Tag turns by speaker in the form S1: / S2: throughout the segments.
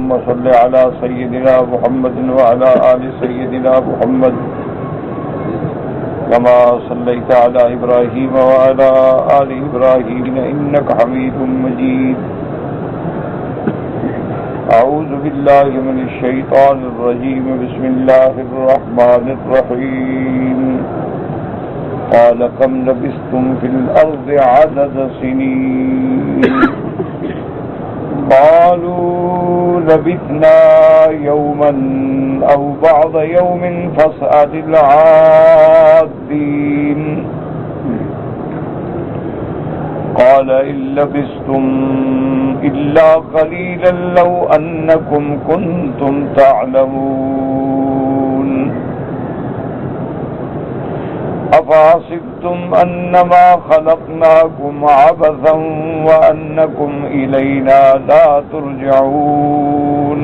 S1: اللهم صل على سيدنا محمد وعلى آل سيدنا محمد كما صليت على إبراهيم وعلى آل إبراهيم إنك حميد مجيد. أعوذ بالله من الشيطان الرجيم. بسم الله الرحمن الرحيم. قال كم لبثتم في الأرض عدد سنين قالوا لبثنا يوما أو بعض يوم فاسأل العادين. قال إن لبثتم إلا قليلا لو أنكم كنتم تعلمون. أفحسبتم أنما خلقناكم عبثا وأنكم إلينا لا ترجعون.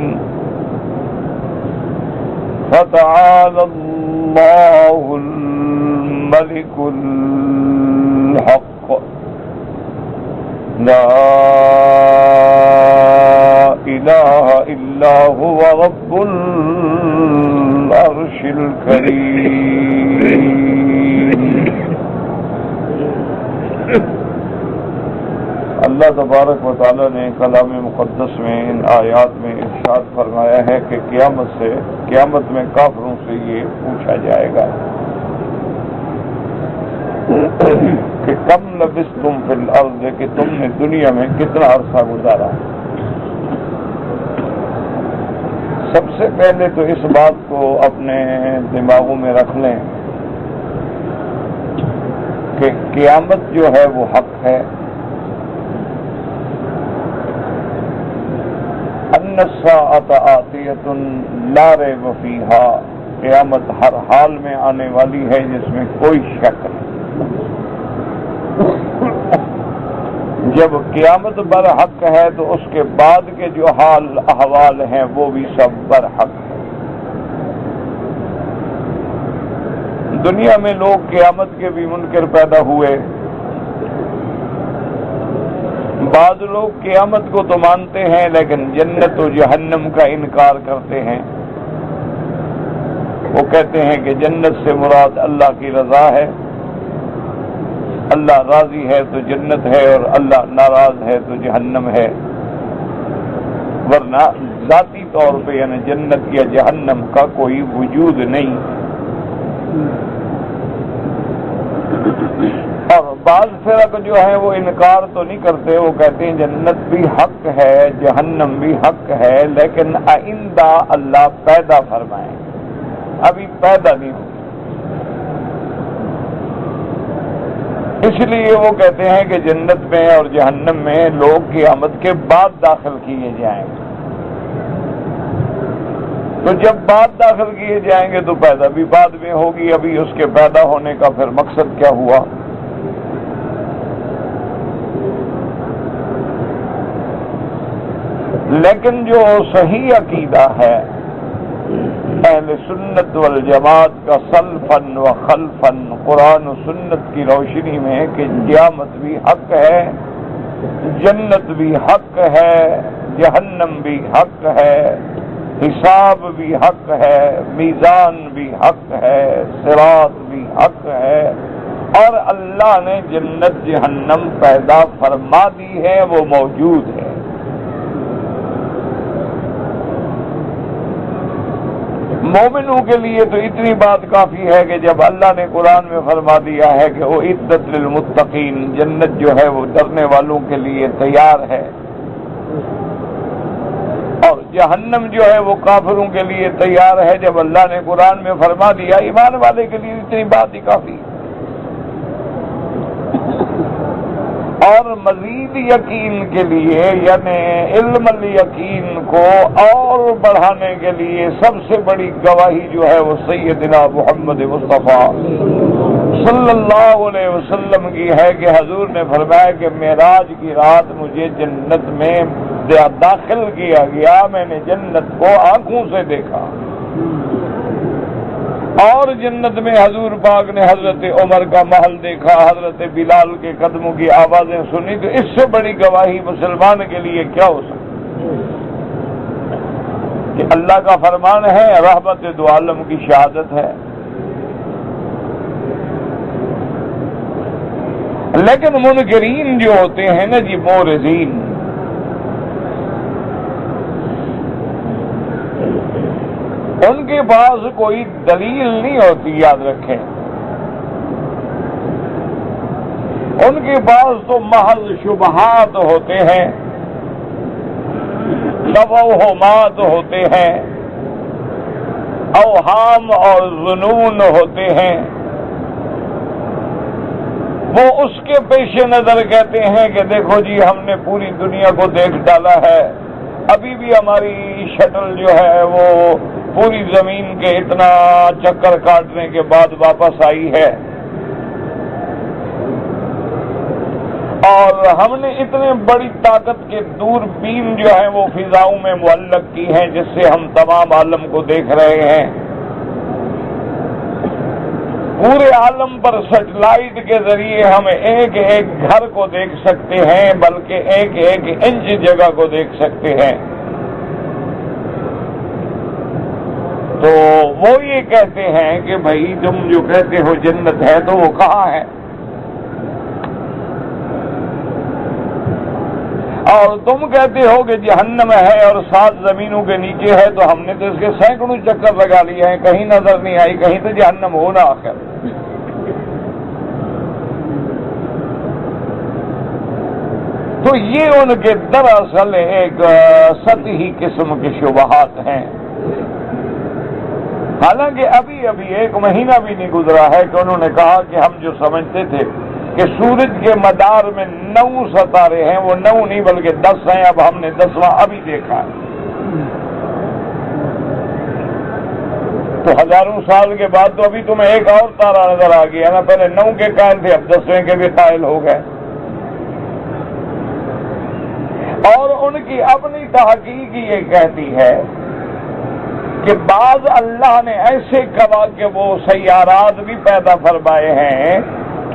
S1: فتعالى الله الملك الحق لا إله إلا هو رب العرش الكريم. اللہ تبارک و تعالی نے کلام مقدس میں ان آیات میں ارشاد فرمایا ہے کہ قیامت میں کافروں سے یہ پوچھا جائے گا کہ کم لبثتم فی الارض، کہ تم نے دنیا میں کتنا عرصہ گزارا. سب سے پہلے تو اس بات کو اپنے دماغوں میں رکھ لیں کہ قیامت جو ہے وہ حق ہے. ان الساعۃ آتیۃ لا ریب فیہا، قیامت ہر حال میں آنے والی ہے جس میں کوئی شک نہیں. جب قیامت برحق ہے تو اس کے بعد کے جو حال احوال ہیں وہ بھی سب برحق ہیں. دنیا میں لوگ قیامت کے بھی منکر پیدا ہوئے. بعض لوگ قیامت کو تو مانتے ہیں لیکن جنت و جہنم کا انکار کرتے ہیں. وہ کہتے ہیں کہ جنت سے مراد اللہ کی رضا ہے، اللہ راضی ہے تو جنت ہے اور اللہ ناراض ہے تو جہنم ہے. ورنہ ذاتی طور پہ یعنی جنت یا جہنم کا کوئی وجود نہیں. اور بعض فرق جو ہیں وہ انکار تو نہیں کرتے، وہ کہتے ہیں جنت بھی حق ہے جہنم بھی حق ہے لیکن آئندہ اللہ پیدا فرمائیں، ابھی پیدا نہیں ہو. اس لیے وہ کہتے ہیں کہ جنت میں اور جہنم میں لوگ قیامت کے بعد داخل کیے جائیں گے. تو جب بعد داخل کیے جائیں گے تو پیدا بھی بعد میں ہوگی. ابھی اس کے پیدا ہونے کا پھر مقصد کیا ہوا؟ لیکن جو صحیح عقیدہ ہے اہل سنت والجماعت کا سلفن و خلفن قرآن و سنت کی روشنی میں کہ قیامت بھی حق ہے، جنت بھی حق ہے، جہنم بھی حق ہے، حساب بھی حق ہے، میزان بھی حق ہے، صراط بھی حق ہے، اور اللہ نے جنت جہنم پیدا فرما دی ہے، وہ موجود ہے. مومنوں کے لیے تو اتنی بات کافی ہے کہ جب اللہ نے قرآن میں فرما دیا ہے کہ وہ عدت للمتقین، جنت جو ہے وہ ڈرنے والوں کے لیے تیار ہے، اور جہنم جو ہے وہ کافروں کے لیے تیار ہے. جب اللہ نے قرآن میں فرما دیا، ایمان والے کے لیے اتنی بات ہی کافی. اور مزید یقین کے لیے یعنی علم الیقین کو اور بڑھانے کے لیے سب سے بڑی گواہی جو ہے وہ سیدنا محمد مصطفیٰ صلی اللہ علیہ وسلم کی ہے کہ حضور نے فرمایا کہ معراج کی رات مجھے جنت میں داخل کیا گیا، میں نے جنت کو آنکھوں سے دیکھا. اور جنت میں حضور پاک نے حضرت عمر کا محل دیکھا، حضرت بلال کے قدموں کی آوازیں سنی. تو اس سے بڑی گواہی مسلمان کے لیے کیا ہو سکتی؟ کہ اللہ کا فرمان ہے، رحمت دو عالم کی شہادت ہے. لیکن منکرین جو ہوتے ہیں نا جی، مورزین، ان کے پاس کوئی دلیل نہیں ہوتی، یاد رکھیں. ان کے پاس تو محض شبہات ہوتے ہیں، توہمات ہوتے ہیں، اوہام اور ظنون ہوتے ہیں. وہ اس کے پیش نظر کہتے ہیں کہ دیکھو جی، ہم نے پوری دنیا کو دیکھ ڈالا ہے، ابھی بھی ہماری شٹل جو ہے وہ پوری زمین کے اتنا چکر کاٹنے کے بعد واپس آئی ہے، اور ہم نے اتنے بڑی طاقت کے دوربین جو ہیں وہ فضاؤں میں معلق کی ہیں، جس سے ہم تمام عالم کو دیکھ رہے ہیں. پورے عالم پر سیٹلائٹ کے ذریعے ہم ایک ایک گھر کو دیکھ سکتے ہیں، بلکہ ایک ایک انچ جگہ کو دیکھ سکتے ہیں. تو وہ یہ کہتے ہیں کہ بھائی تم جو کہتے ہو جنت ہے تو وہ کہاں ہے؟ اور تم کہتے ہو کہ جہنم ہے اور 7 زمینوں کے نیچے ہے، تو ہم نے تو اس کے سینکڑوں چکر لگا لیے ہیں، کہیں نظر نہیں آئی، کہیں تو جہنم ہونا آخر. تو یہ ان کے دراصل ایک سطحی قسم کے شبہات ہیں. حالانکہ ابھی ایک مہینہ بھی نہیں گزرا ہے کہ انہوں نے کہا کہ ہم جو سمجھتے تھے کہ سورج کے مدار میں 9 ستارے ہیں، وہ 9 نہیں بلکہ 10 ہیں. اب ہم نے 10واں ابھی دیکھا ہے. تو ہزاروں سال کے بعد تو ابھی تمہیں ایک اور تارا نظر آ گیا نا. پہلے 9 کے قائل تھے، اب 10ویں کے بھی قائل ہو گئے. اور ان کی اپنی تحقیق یہ کہتی ہے کہ بعض اللہ نے ایسے کہا کہ وہ سیارات بھی پیدا فرمائے ہیں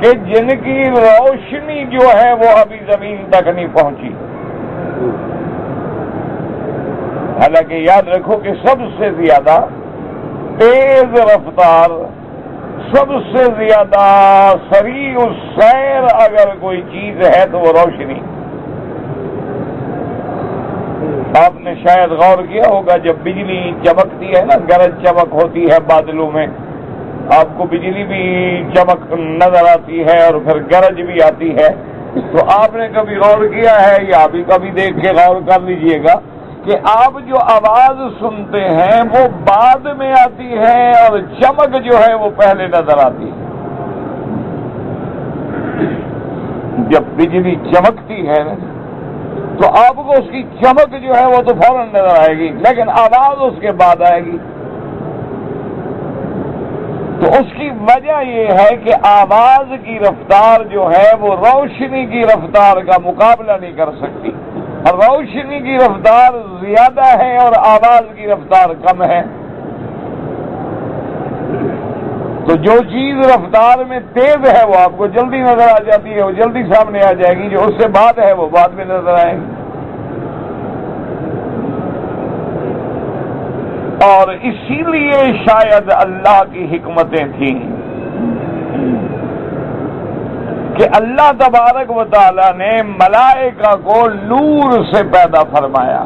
S1: کہ جن کی روشنی جو ہے وہ ابھی زمین تک نہیں پہنچی. حالانکہ یاد رکھو کہ سب سے زیادہ تیز رفتار، سب سے زیادہ سریع السیر اگر کوئی چیز ہے تو وہ روشنی. آپ نے شاید غور کیا ہوگا، جب بجلی چمکتی ہے نا، گرج چمک ہوتی ہے بادلوں میں، آپ کو بجلی بھی چمک نظر آتی ہے اور پھر گرج بھی آتی ہے. تو آپ نے کبھی غور کیا ہے یا ابھی کبھی دیکھ کے غور کر لیجئے گا کہ آپ جو آواز سنتے ہیں وہ بعد میں آتی ہے اور چمک جو ہے وہ پہلے نظر آتی ہے. جب بجلی چمکتی ہے نا تو آپ کو اس کی چمک جو ہے وہ تو فوراً نظر آئے گی، لیکن آواز اس کے بعد آئے گی. تو اس کی وجہ یہ ہے کہ آواز کی رفتار جو ہے وہ روشنی کی رفتار کا مقابلہ نہیں کر سکتی. روشنی کی رفتار زیادہ ہے اور آواز کی رفتار کم ہے. تو جو چیز رفتار میں تیز ہے وہ آپ کو جلدی نظر آ جاتی ہے، وہ جلدی سامنے آ جائے گی. جو اس سے بعد ہے وہ بعد میں نظر آئے گی. اور اسی لیے شاید اللہ کی حکمتیں تھیں کہ اللہ تبارک و تعالی نے ملائکہ کو نور سے پیدا فرمایا.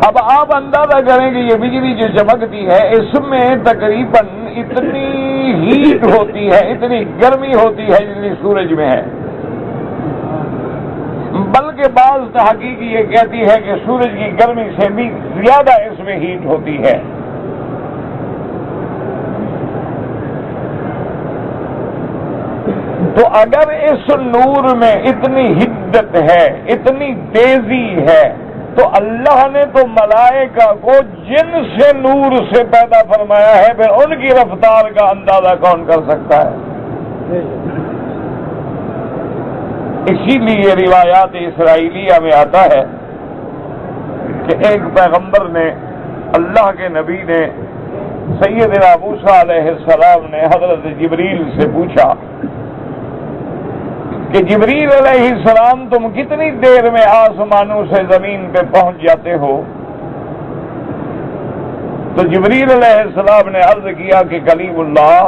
S1: اب آپ اندازہ کریں کہ یہ بجلی جو چمکتی ہے اس میں تقریباً اتنی ہیٹ ہوتی ہے، اتنی گرمی ہوتی ہے جتنی سورج میں ہے. بلکہ بعض تحقیق یہ کہتی ہے کہ سورج کی گرمی سے بھی زیادہ اس میں ہیٹ ہوتی ہے. تو اگر اس نور میں اتنی حدت ہے، اتنی تیزی ہے، تو اللہ نے تو ملائکہ کو جن سے نور سے پیدا فرمایا ہے، پھر ان کی رفتار کا اندازہ کون کر سکتا ہے؟ اسی لیے روایات اسرائیلیہ میں آتا ہے کہ ایک پیغمبر نے، اللہ کے نبی نے، سیدنا موسیٰ علیہ السلام نے حضرت جبریل سے پوچھا کہ جبریل علیہ السلام تم کتنی دیر میں آسمانوں سے زمین پہ پہنچ جاتے ہو؟ تو جبریل علیہ السلام نے عرض کیا کہ کلیم اللہ،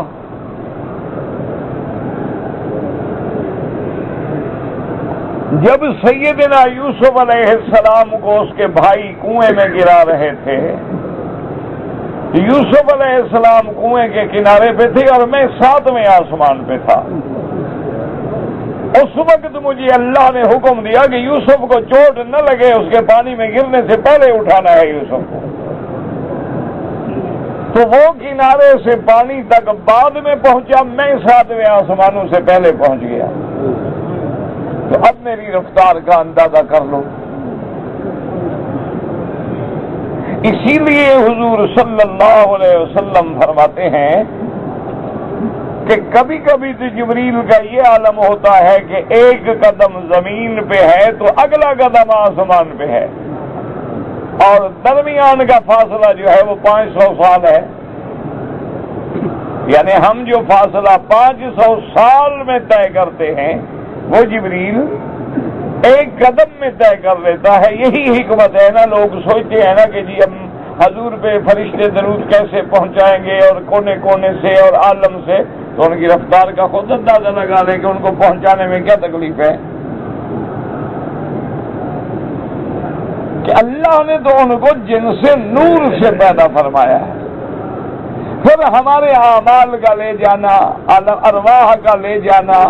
S1: جب سیدنا یوسف علیہ السلام کو اس کے بھائی کنویں میں گرا رہے تھے، یوسف علیہ السلام کنویں کے کنارے پہ تھے اور میں 7ویں آسمان پہ تھا، اس وقت مجھے اللہ نے حکم دیا کہ یوسف کو چوٹ نہ لگے، اس کے پانی میں گرنے سے پہلے اٹھانا ہے یوسف کو۔ تو وہ کنارے سے پانی تک بعد میں پہنچا، میں 7ویں آسمانوں سے پہلے پہنچ گیا۔ تو اب میری رفتار کا اندازہ کر لو۔ اسی لیے حضور صلی اللہ علیہ وسلم فرماتے ہیں کہ کبھی کبھی تو جبریل کا یہ عالم ہوتا ہے کہ ایک قدم زمین پہ ہے تو اگلا قدم آسمان پہ ہے، اور درمیان کا فاصلہ جو ہے وہ 500 سال ہے۔ یعنی ہم جو فاصلہ 500 سال میں طے کرتے ہیں وہ جبریل ایک قدم میں طے کر لیتا ہے۔ یہی حکمت ہے نا، لوگ سوچتے ہیں نا کہ جی ہم حضور پہ فرشتے درود کیسے پہنچائیں گے اور کونے کونے سے اور عالم سے، تو ان کی رفتار کا خود اندازہ لگا لیں کہ ان کو پہنچانے میں کیا تکلیف ہے۔ کہ اللہ نے تو ان کو جن سے نور سے پیدا فرمایا ہے، پھر ہمارے اعمال کا لے جانا، ارواح کا لے جانا،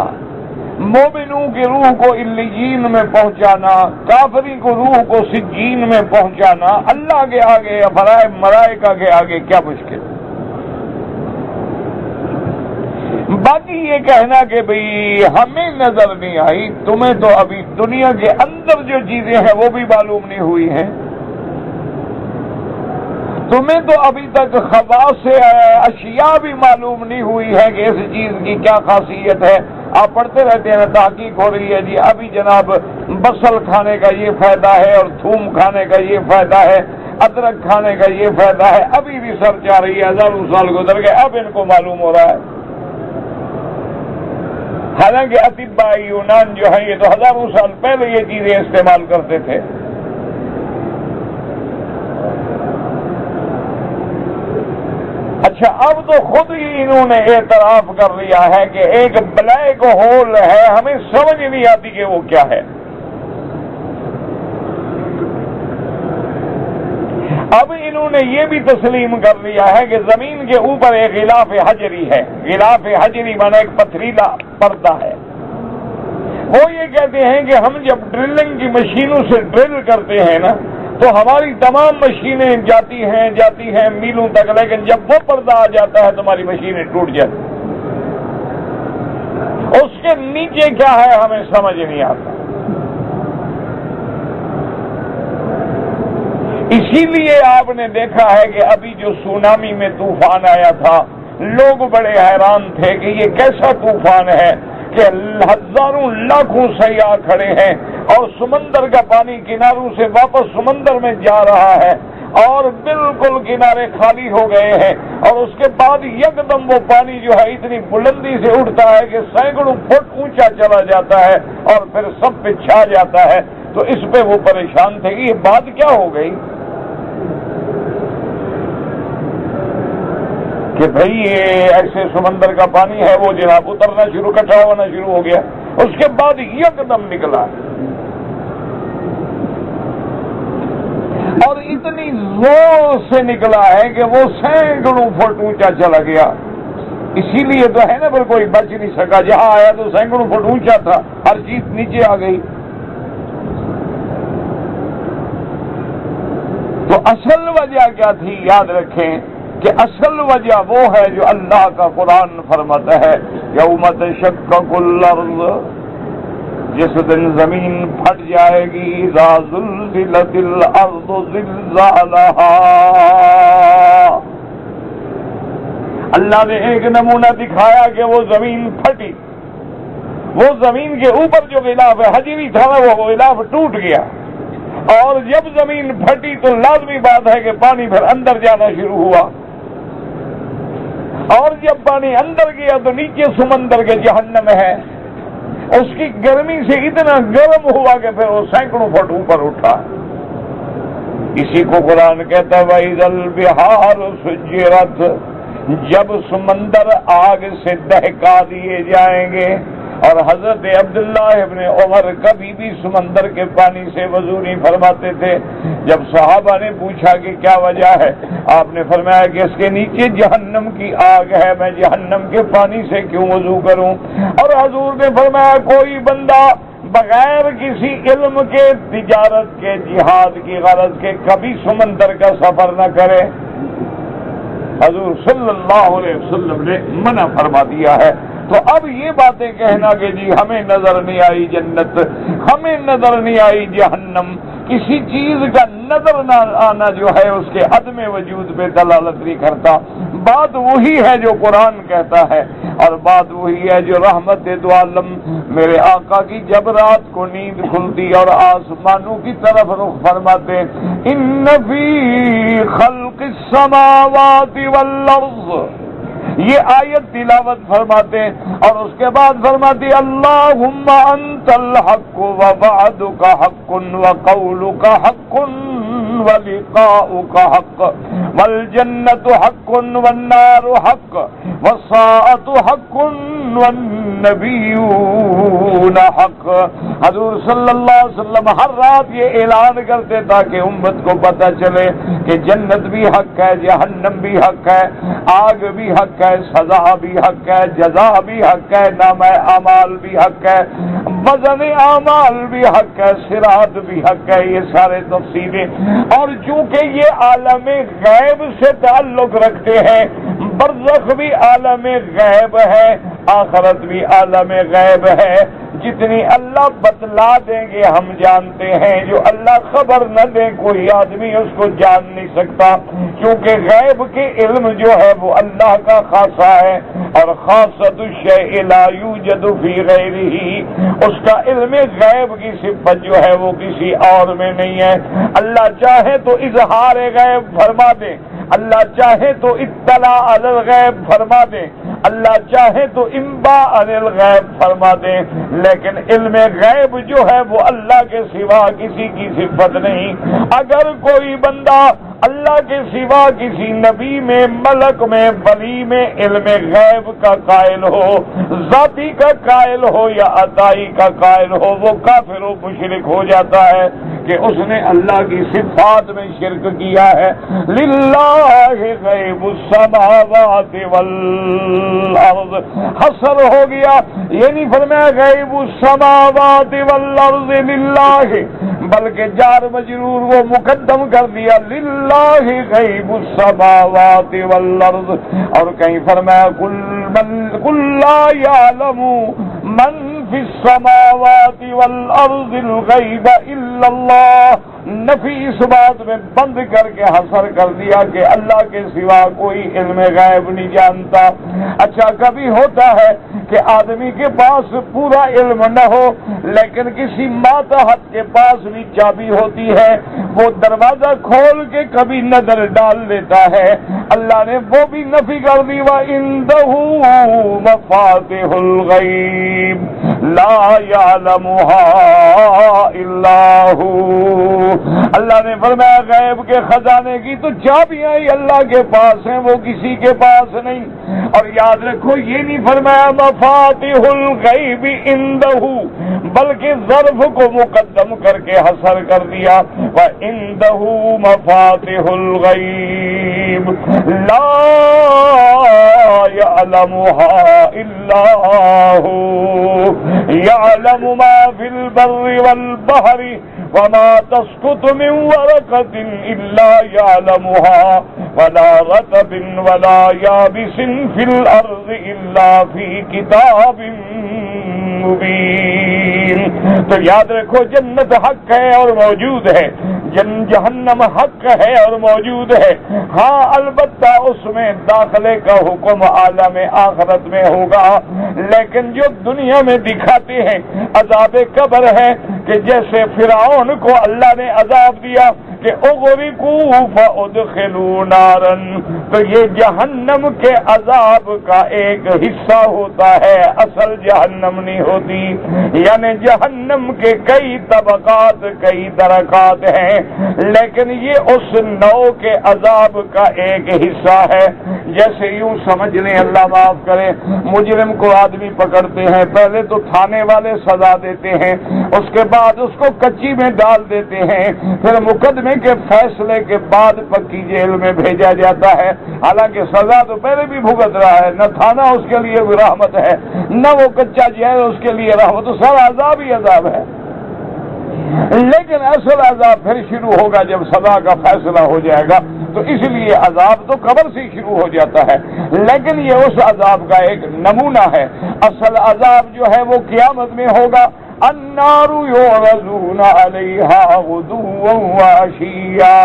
S1: مومنوں کی روح کو علیین میں پہنچانا، کافری کو روح کو سجین میں پہنچانا، اللہ کے آگے ملائکہ کے آگے کیا مشکل۔ باقی یہ کہنا کہ بھئی ہمیں نظر نہیں آئی، تمہیں تو ابھی دنیا کے اندر جو چیزیں ہیں وہ بھی معلوم نہیں ہوئی ہیں، تمہیں تو ابھی تک خواص سے اشیاء بھی معلوم نہیں ہوئی ہے کہ اس چیز کی کیا خاصیت ہے۔ آپ پڑھتے رہتے ہیں، تحقیق ہو رہی ہے جی ابھی جناب بصل کھانے کا یہ فائدہ ہے اور تھوم کھانے کا یہ فائدہ ہے، ادرک کھانے کا یہ فائدہ ہے، ابھی ریسرچ آ رہی ہے، ہزاروں سال گزر گئے اب ان کو معلوم ہو رہا ہے۔ حالانکہ اطباء یونان جو ہیں یہ تو ہزاروں سال پہلے یہ چیزیں استعمال کرتے تھے۔ اچھا، اب تو خود ہی انہوں نے اعتراف کر لیا ہے کہ ایک بلیک ہول ہے، ہمیں سمجھ نہیں آتی کہ وہ کیا ہے۔ اب انہوں نے یہ بھی تسلیم کر لیا ہے کہ زمین کے اوپر ایک غلاف حجری ہے، غلاف حجری مانا ایک پتھریلا پردہ ہے۔ وہ یہ کہتے ہیں کہ ہم جب ڈرلنگ کی مشینوں سے ڈرل کرتے ہیں نا تو ہماری تمام مشینیں جاتی ہیں میلوں تک، لیکن جب وہ پردہ آ جاتا ہے تو ہماری مشینیں ٹوٹ جاتی۔ اس کے نیچے کیا ہے ہمیں سمجھ نہیں آتا۔ اسی لیے آپ نے دیکھا ہے کہ ابھی جو سونامی میں طوفان آیا تھا، لوگ بڑے حیران تھے کہ یہ کیسا طوفان ہے کہ ہزاروں لاکھوں سیاح کھڑے ہیں اور سمندر کا پانی کناروں سے واپس سمندر میں جا رہا ہے اور بالکل کنارے خالی ہو گئے ہیں، اور اس کے بعد یکدم وہ پانی جو ہے اتنی بلندی سے اٹھتا ہے کہ سینکڑوں فٹ اونچا چلا جاتا ہے اور پھر سب پہ چھا جاتا ہے۔ تو اس پہ وہ پریشان تھے کہ یہ بات کیا ہو گئی کہ بھئی یہ ایسے سمندر کا پانی ہے وہ جناب اترنا شروع، کٹھا ہونا شروع ہو گیا، اس کے بعد یکدم نکلا اور اتنی زور سے نکلا ہے کہ وہ سینکڑوں فٹ اونچا چلا گیا۔ اسی لیے تو ہے نا پھر کوئی بچ نہیں سکا، جہاں آیا تو سینکڑوں فٹ اونچا تھا، ہر چیز نیچے آ گئی۔ تو اصل وجہ کیا تھی یاد رکھیں کہ اصل وجہ وہ ہے جو اللہ کا قرآن فرماتا ہے، یوم تشقق الارض، جس دن زمین پھٹ جائے گی، اذا زلزلت الارض زلزالها۔ اللہ نے ایک نمونہ دکھایا کہ وہ زمین پھٹی، وہ زمین کے اوپر جو غلاف حجری تھا وہ غلاف ٹوٹ گیا، اور جب زمین پھٹی تو لازمی بات ہے کہ پانی پھر اندر جانا شروع ہوا، اور جب پانی اندر گیا تو نیچے سمندر کے جہنم ہے، اس کی گرمی سے اتنا گرم ہوا کہ پھر وہ سینکڑوں فٹ اوپر اٹھا. اسی کو قرآن کہتا ہے وَإِذَا الْبِحَارُ سُجِّرَتْ، جب سمندر آگ سے دہکا دیے جائیں گے. اور حضرت عبداللہ ابن عمر کبھی بھی سمندر کے پانی سے وضو نہیں فرماتے تھے. جب صحابہ نے پوچھا کہ کیا وجہ ہے، آپ نے فرمایا کہ اس کے نیچے جہنم کی آگ ہے، میں جہنم کے پانی سے کیوں وضو کروں. اور حضور نے فرمایا کوئی بندہ بغیر کسی علم کے، تجارت کے، جہاد کی غرض کے کبھی سمندر کا سفر نہ کرے. حضور صلی اللہ علیہ وسلم نے منع فرما دیا ہے. تو اب یہ باتیں کہنا کہ جی ہمیں نظر نہیں آئی جنت، ہمیں نظر نہیں آئی جہنم، کسی چیز کا نظر نہ آنا جو ہے اس کے عدم وجود پہ دلالت نہیں کرتا. بات وہی ہے جو قرآن کہتا ہے، اور بات وہی ہے جو رحمت دو عالم میرے آقا کی جب رات کو نیند کھلتی اور آسمانوں کی طرف رخ فرماتے، ان فی خلق السماوات والارض، یہ آیت تلاوت فرماتے اور اس کے بعد فرماتی اللہم انت الحق ووعدک حق وقولک حق ولقاؤک حق والجنت حق والنار حق والساعۃ حق والنبیون حق. حضور صلی اللہ علیہ وسلم ہر رات یہ اعلان کرتے تاکہ امت کو پتہ چلے کہ جنت بھی حق ہے، جہنم بھی حق ہے، آگ بھی حق ہے، سزا بھی حق ہے، جزا بھی حق ہے، نامہ اعمال بھی حق ہے، وزن اعمال بھی حق ہے، صراط بھی حق ہے. یہ سارے تفصیلیں، اور چونکہ یہ عالم غیب سے تعلق رکھتے ہیں، برزخ بھی عالم غیب ہے، آخرت بھی عالم غیب ہے. جتنی اللہ بتلا دیں گے ہم جانتے ہیں، جو اللہ خبر نہ دیں کوئی آدمی اس کو جان نہیں سکتا، کیونکہ غیب کے علم جو ہے وہ اللہ کا خاصہ ہے، اور خاصۃ الشیء لا یوجد فی غیرہ، اس کا علم غیب کی صفت جو ہے وہ کسی اور میں نہیں ہے. اللہ چاہے تو اظہار غیب فرما دے، اللہ چاہے تو اطلاع علی الغیب فرما دے، اللہ چاہے تو انباء علی الغیب فرما دے، لیکن علم غیب جو ہے وہ اللہ کے سوا کسی کی صفت نہیں. اگر کوئی بندہ اللہ کے سوا کسی نبی میں، ملک میں، ولی میں علم غیب کا قائل ہو، ذاتی کا قائل ہو یا عطائی کا قائل ہو، وہ کافر و مشرک ہو جاتا ہے کہ اس نے اللہ کی صفات میں شرک کیا ہے. للہ غیب السماوات والارض، حصر ہو گیا، یہ نہیں فرمایا غیب السماوات والارض للہ، بلکہ جار مجرور وہ مقدم کر دیا للہ غیب السماوات والارض. اور کہیں فرمایا قل لا یعلم من فی السماوات والارض الغیب الا اللہ. نفی اس بات میں بند کر کے حصر کر دیا کہ اللہ کے سوا کوئی علم غیب نہیں جانتا. اچھا کبھی ہوتا ہے کہ آدمی کے پاس پورا علم نہ ہو لیکن کسی ماتحت کے پاس بھی چابی ہوتی ہے، وہ دروازہ کھول کے کبھی نظر ڈال لیتا ہے. اللہ نے وہ بھی نفی کر دی وَعِندَهُ مَفَاتِحُ الْغَيْبِ لَا يَعْلَمُهَا إِلَّا هُوَ. اللہ نے فرمایا غیب کے خزانے کی تو چابیاں ہی اللہ کے پاس ہیں، وہ کسی کے پاس نہیں. اور یاد رکھو یہ نہیں فرمایا مفاتیح الغیب عندہ، بلکہ ظرف کو مقدم کر کے حصر کر دیا وَعِندَهُ مَفَاتِحُ الْغَيْبِ لَا يَعْلَمُهَا إِلَّا هُوَ يَعْلَمُ مَا فِي الْبَرِّ وَالْبَحْرِ وَمَا تَسْقُطُ مِنْ وَرَقَةٍ إِلَّا يَعْلَمُهَا وَلَا رَطْبٍ وَلَا يَابِسٍ فِي الْأَرْضِ إِلَّا فِي كِتَابٍ مبین. تو یاد رکھو جنت حق ہے اور موجود ہے، جہنم حق ہے اور موجود ہے. ہاں البتہ اس میں داخلے کا حکم عالم آخرت میں ہوگا، لیکن جو دنیا میں دکھاتے ہیں عذاب قبر ہے کہ جیسے فرعون کو اللہ نے عذاب دیا کہ اغرقوا فادخلوا نارا، تو یہ جہنم کے عذاب کا ایک حصہ ہوتا ہے، اصل جہنم نہیں ہوتی، یعنی جہنم کے کئی طبقات، کئی درکات ہیں، لیکن یہ اس نوع کے عذاب کا ایک حصہ ہے۔ جیسے یوں سمجھ لیں، اللہ معاف کرے، مجرم کو آدمی پکڑتے ہیں، پہلے تو تھانے والے سزا دیتے ہیں، اس کے بعد اس کو کچی میں ڈال دیتے ہیں، پھر مقدمے کے فیصلے کے بعد پکی جیل میں بھیجا جاتا ہے، حالانکہ سزا تو پہلے بھی بھگت رہا ہے، نہ تھانہ اس کے لیے بھی رحمت ہے، نہ وہ کچا جیل اس کے لیے رحمت، تو سارا عذاب ہی عذاب ہے۔ لیکن اصل عذاب پھر شروع ہوگا جب سزا کا فیصلہ ہو جائے گا، تو اس لیے عذاب تو قبر سے شروع ہو جاتا ہے، لیکن یہ اس عذاب کا ایک نمونہ ہے۔ اصل عذاب جو ہے وہ قیامت میں ہوگا، النار يعرضون عليها غدوا وعشيا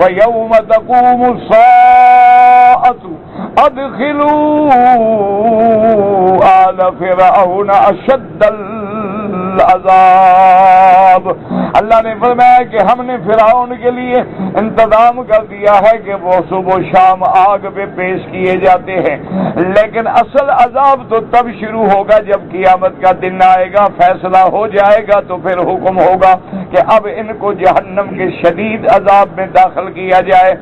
S1: ويوم تقوم الساعة ادخلوا آل فرعون اشد العذاب۔ اللہ نے فرمایا کہ ہم نے فرعون کے لیے انتظام کر دیا ہے کہ وہ صبح و شام آگ پہ پیش کیے جاتے ہیں، لیکن اصل عذاب تو تب شروع ہوگا جب قیامت کا دن آئے گا، فیصلہ ہو جائے گا، تو پھر حکم ہوگا کہ اب ان کو جہنم کے شدید عذاب میں داخل کیا جائے۔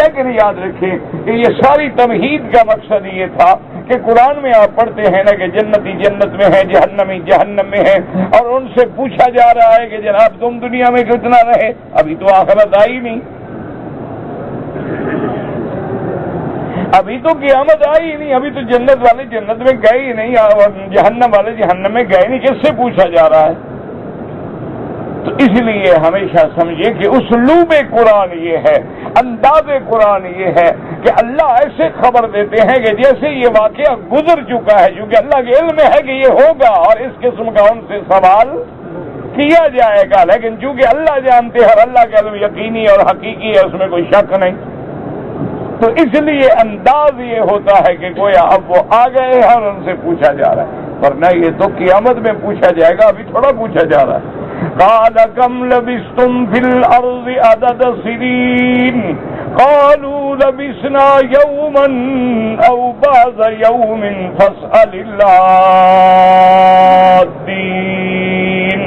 S1: لیکن یاد رکھیں کہ یہ ساری تمہید کا مقصد یہ تھا کہ قرآن میں آپ پڑھتے ہیں نا کہ جنتی جنت میں ہے، جہنمی جہنم میں ہے، اور ان سے پوچھا جا رہا ہے کہ جناب تم دنیا میں کتنا رہے، ابھی تو آخرت آئی نہیں، ابھی تو قیامت آئی ہی نہیں، ابھی تو جنت والے جنت میں گئے ہی نہیں، اور جہنم والے جہنم میں گئے نہیں، کس سے پوچھا جا رہا ہے؟ تو اس لیے ہمیشہ سمجھے کہ اسلوب قرآن یہ ہے، انداز قرآن یہ ہے کہ اللہ ایسے خبر دیتے ہیں کہ جیسے یہ واقعہ گزر چکا ہے، کیونکہ اللہ کے علم ہے کہ یہ ہوگا اور اس قسم کا ان سے سوال کیا جائے گا، لیکن چونکہ اللہ جانتے ہیں اور اللہ کا علم یقینی اور حقیقی ہے، اس میں کوئی شک نہیں، تو اس لیے انداز یہ ہوتا ہے کہ گویا اب وہ آ گئے ہیں اور ان سے پوچھا جا رہا ہے، ورنہ یہ تو قیامت میں پوچھا جائے گا، ابھی تھوڑا پوچھا جا رہا ہے۔ قال كم لبثتم في الأرض عدد سنين قالوا لبثنا يوما أو بعض يوم فاسأل العادين۔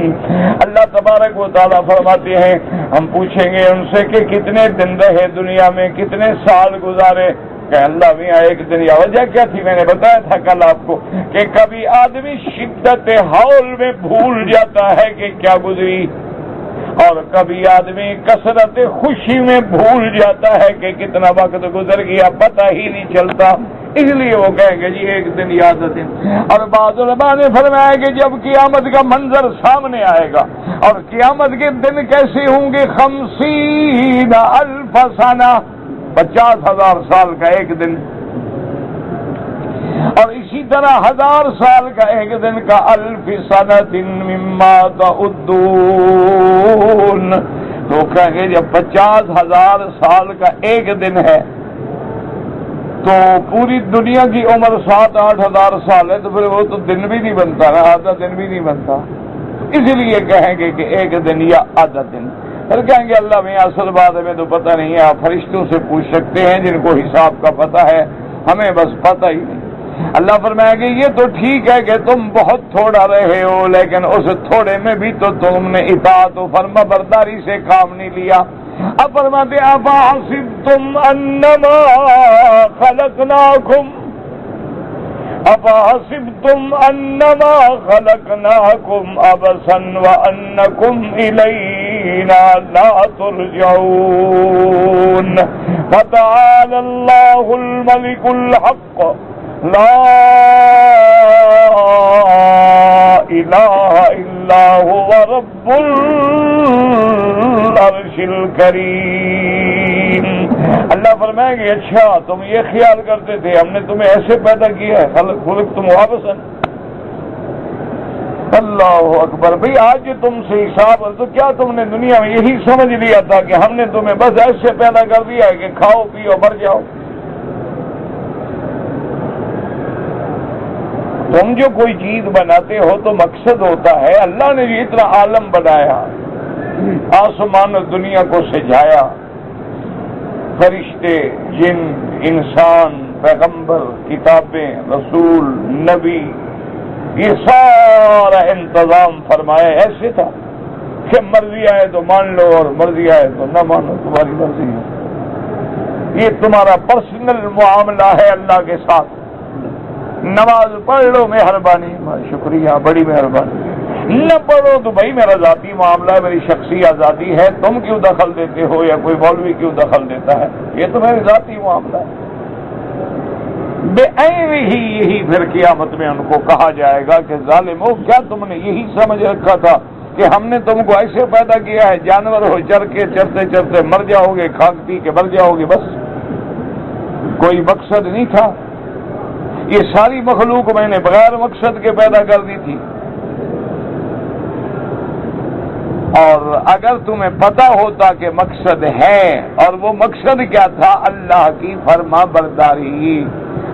S1: اللہ تبارک و تعالیٰ فرماتے ہیں ہم پوچھیں گے ان سے کہ کتنے دن رہے دنیا میں، کتنے سال گزارے، کہ اللہ میاں ایک دن، یا وجہ کیا تھی میں نے بتایا تھا کل آپ کو کہ کبھی آدمی شدت ہول میں بھول جاتا ہے کہ کیا گزری، اور کبھی آدمی کثرت خوشی میں بھول جاتا ہے کہ کتنا وقت گزر گیا، پتہ ہی نہیں چلتا، اس لیے وہ کہیں گے جی ایک دن یاد دن۔ اور بعض علماء نے فرمایا کہ جب قیامت کا منظر سامنے آئے گا، اور قیامت کے دن کیسے ہوں گے، 50,000 سنہ، 50,000 سال کا ایک دن، اور اسی طرح 1000 سال کا ایک دن کا 1000 سنۃ مما تعدون، تو کہیں گے جب 50,000 سال کا ایک دن ہے تو پوری دنیا کی عمر 7-8 ہزار سال ہے، تو پھر وہ تو دن بھی نہیں بنتا نا، آدھا دن بھی نہیں بنتا، اس لیے کہیں گے کہ ایک دن یا آدھا دن۔ پھر کہیں گے اللہ میں اصل بات ہمیں تو پتہ نہیں ہے، آپ فرشتوں سے پوچھ سکتے ہیں جن کو حساب کا پتہ ہے، ہمیں بس پتہ ہی نہیں۔ اللہ فرمائے کہ یہ تو ٹھیک ہے کہ تم بہت تھوڑا رہے ہو، لیکن اس تھوڑے میں بھی تو تم نے اطاعت و فرما برداری سے کام نہیں لیا۔ اب فرماتے افحسبتم انما خلقناکم افحسبتم انما خلقناکم عبثا وانکم الینا لا ترجعون فتعالى الله الملك الحق لا الہ الا هو رب العرش الکریم۔ اللہ فرمائیں گے اچھا تم یہ خیال کرتے تھے ہم نے تمہیں ایسے پیدا کیا ہے، خلق تم واپسن، اللہ اکبر۔ بھئی آج تم سے حساب ہے تو کیا تم نے دنیا میں یہی سمجھ لیا تھا کہ ہم نے تمہیں بس ایسے پیدا کر دیا ہے کہ کھاؤ پیو مر جاؤ؟ تم جو کوئی چیز بناتے ہو تو مقصد ہوتا ہے، اللہ نے یہ اتنا عالم بنایا، آسمان اور دنیا کو سجایا، فرشتے، جن، انسان، پیغمبر، کتابیں، رسول، نبی، یہ سارا انتظام فرمایا ایسے تھا کہ مرضی آئے تو مان لو اور مرضی آئے تو نہ مانو، تمہاری مرضی ہے۔ یہ تمہارا پرسنل معاملہ ہے اللہ کے ساتھ۔ نماز پڑھ لو، مہربانی، شکریہ، بڑی مہربانی، نہ پڑھو تو بھائی میرا ذاتی معاملہ ہے، میری شخصی آزادی ہے، تم کیوں دخل دیتے ہو یا کوئی مولوی کیوں دخل دیتا ہے؟ یہ تو میرا ذاتی معاملہ ہے۔ بے عین ہی یہی پھر قیامت میں ان کو کہا جائے گا کہ ظالمو، کیا تم نے یہی سمجھ رکھا تھا کہ ہم نے تم کو ایسے پیدا کیا ہے جانور ہو، چر کے چرتے چرتے مر جاؤ گے، کھاک پی کے مر جاؤ گے، بس کوئی مقصد نہیں تھا؟ یہ ساری مخلوق میں نے بغیر مقصد کے پیدا کر دی تھی۔ اور اگر تمہیں پتا ہوتا کہ مقصد ہے، اور وہ مقصد کیا تھا؟ اللہ کی فرما برداری،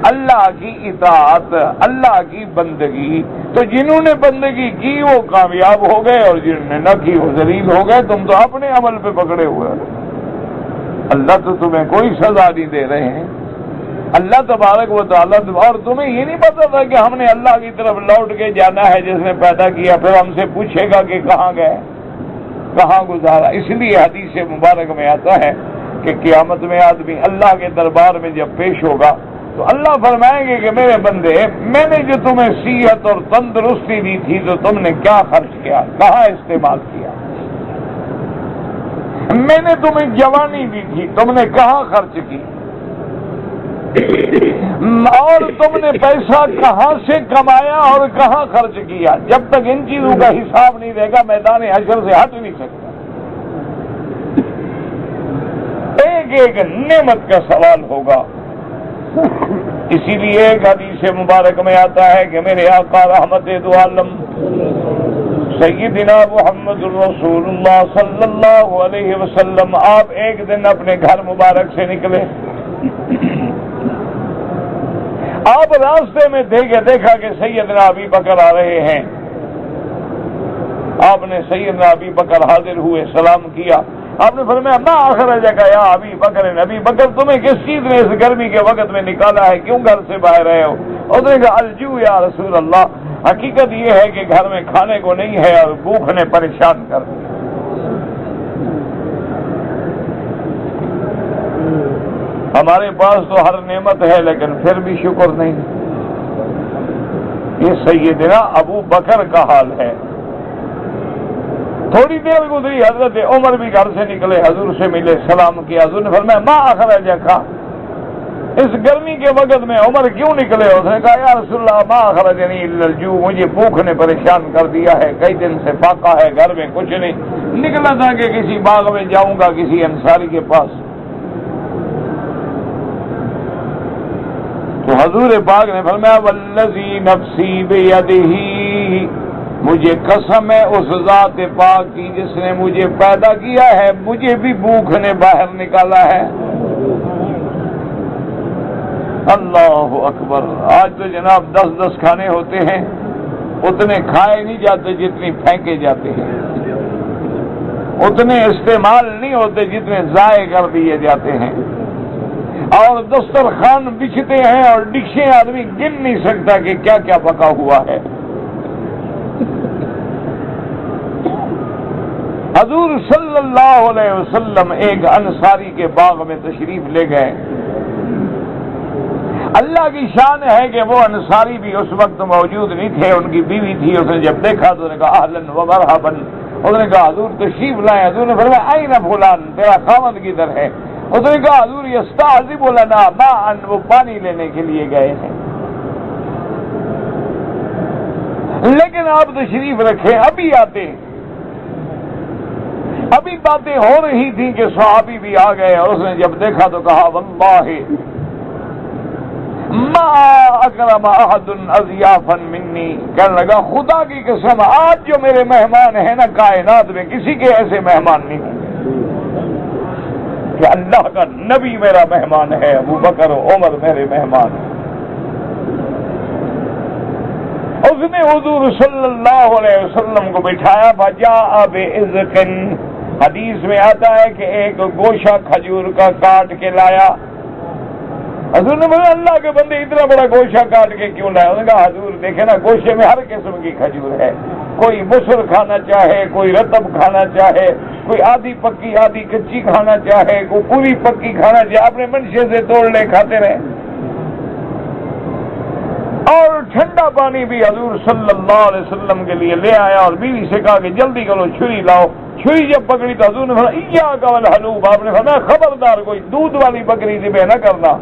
S1: اللہ کی اطاعت، اللہ کی بندگی، تو جنہوں نے بندگی کی وہ کامیاب ہو گئے اور جنہوں نے نہ کی وہ ذلیل ہو گئے۔ تم تو اپنے عمل پہ پکڑے ہوئے، اللہ تو تمہیں کوئی سزا نہیں دے رہے ہیں۔ اللہ تبارک و تعالیٰ، اور تمہیں یہ نہیں پتا تھا کہ ہم نے اللہ کی طرف لوٹ کے جانا ہے جس نے پیدا کیا، پھر ہم سے پوچھے گا کہ کہاں گئے، کہاں گزارا۔ اس لیے حدیث مبارک میں آتا ہے کہ قیامت میں آدمی اللہ کے دربار میں جب پیش ہوگا تو اللہ فرمائیں گے کہ میرے بندے، میں نے جو تمہیں صحت اور تندرستی دی تھی تو تم نے کیا خرچ کیا، کہاں استعمال کیا؟ میں نے تمہیں جوانی دی تھی، تم نے کہاں خرچ کی؟ اور تم نے پیسہ کہاں سے کمایا اور کہاں خرچ کیا؟ جب تک ان چیزوں کا حساب نہیں رہے گا میدان حشر سے ہٹ نہیں سکتا۔ ایک ایک نعمت کا سوال ہوگا۔ اسی لیے ایک حدیث مبارک میں آتا ہے کہ میرے آقا رحمت دو عالم سیدنا محمد رسول اللہ صلی اللہ علیہ وسلم، آپ ایک دن اپنے گھر مبارک سے نکلے، آپ راستے میں دیکھا کہ سیدنا ابی بکر آ رہے ہیں۔ آپ نے سیدنا ابی بکر حاضر ہوئے، سلام کیا، آپ نے فرمایا ما اخرجک یا ابی بکر، ابی بکر تمہیں کس چیز نے اس گرمی کے وقت میں نکالا ہے، کیوں گھر سے باہر رہے ہو؟ اس نے کہا الجوع یا رسول اللہ، حقیقت یہ ہے کہ گھر میں کھانے کو نہیں ہے اور بھوک نے پریشان کر دیا۔ ہمارے پاس تو ہر نعمت ہے لیکن پھر بھی شکر نہیں۔ یہ سیدنا ابو بکر کا حال ہے۔ تھوڑی دیر گزری، حضرت عمر بھی گھر سے نکلے، حضور سے ملے، سلام کیا، حضور نے فرمایا ما اخرجک، اس گرمی کے وقت میں عمر کیوں نکلے؟ اس نے کہا یا رسول اللہ ما اخرجنی الا الجوع، مجھے بھوک نے پریشان کر دیا ہے، کئی دن سے فاقہ ہے، گھر میں کچھ نہیں، نکلا تھا کہ کسی باغ میں جاؤں گا کسی انصاری کے پاس۔ تو حضور پاک نے فرمایا والذی نفسی بیدہ، مجھے قسم ہے اس ذات پاک کی جس نے مجھے پیدا کیا ہے، مجھے بھی بھوک نے باہر نکالا ہے۔ اللہ اکبر۔ آج تو جناب 10 کھانے ہوتے ہیں، اتنے کھائے نہیں جاتے جتنی پھینکے جاتے ہیں، اتنے استعمال نہیں ہوتے جتنے ضائع کر دیے جاتے ہیں، اور دسترخوان بچھتے ہیں اور ڈشیں آدمی گن نہیں سکتا کہ کیا کیا پکا ہوا ہے۔ حضور صلی اللہ علیہ وسلم ایک انصاری کے باغ میں تشریف لے گئے۔ اللہ کی شان ہے کہ وہ انصاری بھی اس وقت موجود نہیں تھے، ان کی بیوی تھی۔ اس نے جب دیکھا تو نے کہا اہلاً و مرحباً، اس نے کہا حضور تشریف لائے۔ حضور نے فرمایا این فلان، تیرا خاوند کدھر ہے؟ اس نے کہا حضور یستعذب لنا ماء، وہ پانی لینے کے لیے گئے ہیں۔ لیکن آپ تشریف رکھیں، ابھی آتے۔ ابھی باتیں ہو رہی تھیں کہ صحابی بھی آ گئے، اور اس نے جب دیکھا تو کہا واللہ ما اکرم احد اضیافا منی، کہنے لگا خدا کی قسم آج جو میرے مہمان ہیں نا کائنات میں کسی کے ایسے مہمان نہیں ہوں گے کہ اللہ کا نبی میرا مہمان ہے، ابو بکر و عمر میرے مہمان ہیں۔ اس نے حضور صلی اللہ علیہ وسلم کو بٹھایا، فجاء بعزق، حدیث میں آتا ہے کہ ایک گوشہ کھجور کا کاٹ کے لایا، حضور نے بولا اللہ کے بندے اتنا بڑا گوشہ کاٹ کے کیوں لائے؟ انہوں نے کہا حضور دیکھیں نا گوشے میں ہر قسم کی کھجور ہے، کوئی مسر کھانا چاہے، کوئی رطب کھانا چاہے، کوئی آدھی پکی آدھی کچی کھانا چاہے، کوئی پوری پکی کھانا چاہے، اپنے منشے سے توڑ لے کھاتے رہے۔ اور ٹھنڈا پانی بھی حضور صلی اللہ علیہ وسلم کے لیے لے آیا اور بیوی سے کہا کہ جلدی کرو چھری لاؤ۔ چھری جب پکڑی تو حضور نے فرمایا ایاک والحلوب، آپ نے فرمایا خبردار کوئی دودھ والی بکری ذبح نہ کرنا۔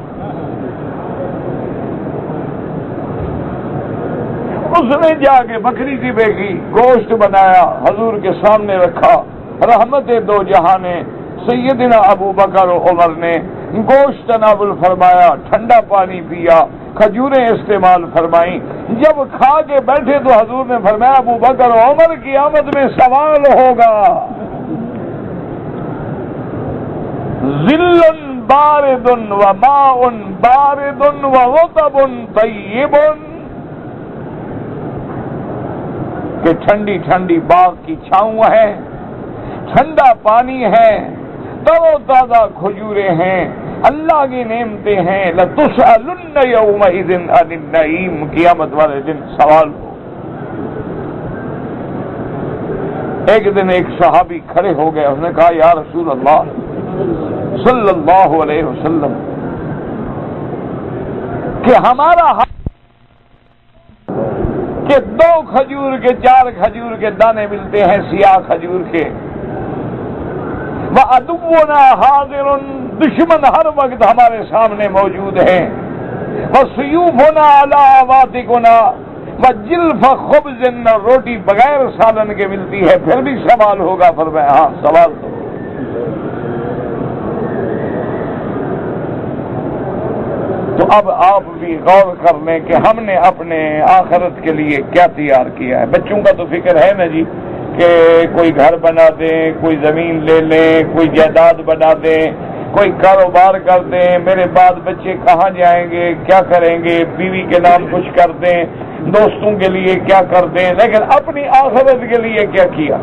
S1: اس نے جا کے بکری ذبح کی، گوشت بنایا، حضور کے سامنے رکھا۔ رحمت دو جہان سیدنا ابو بکر و عمر نے گوشت تناول فرمایا، ٹھنڈا پانی پیا، کھجوریں استعمال فرمائیں۔ جب کھا کے بیٹھے تو حضور نے فرمایا ابو بکر و عمر کی آمد میں سوال ہوگا، ذل بارد و ماء بارد و رطب طیب، کہ ٹھنڈی ٹھنڈی باغ کی چھاؤں ہے، ٹھنڈا پانی ہے، تر و تازہ کھجوریں ہیں، اللہ کی نعمتیں ہیں۔ لَتُسْأَلُنَّ يَوْمَئِذٍ عَنِ النَّعِيمِ، قیامت والے دن سوال ہو۔ ایک دن ایک صحابی کھڑے ہو گئے، اس نے کہا یا رسول اللہ صلی اللہ علیہ وسلم کہ ہمارا کہ 2 کھجور کے 4 کھجور کے دانے ملتے ہیں سیاہ کھجور کے، وَعَدُوُّنَا حَاضِرٌ، دشمن ہر وقت ہمارے سامنے موجود ہیں، وَسُيُوفُنَا عَلَىٰ عَوَاتِقُنَا وَجِلْفَ خُبْزٍ، روٹی بغیر سالن کے ملتی ہے، پھر بھی سوال ہوگا۔ فرمایا ہاں سوال تو۔ تو اب آپ بھی غور کر لیں کہ ہم نے اپنے آخرت کے لیے کیا تیار کیا ہے۔ بچوں کا تو فکر ہے نا جی کہ کوئی گھر بنا دیں، کوئی زمین لے لیں، کوئی جائیداد بنا دیں، کوئی کاروبار کر دیں، میرے بعد بچے کہاں جائیں گے، کیا کریں گے، بیوی کے نام کچھ کر دیں، دوستوں کے لیے کیا کر دیں، لیکن اپنی آخرت کے لیے کیا کیا؟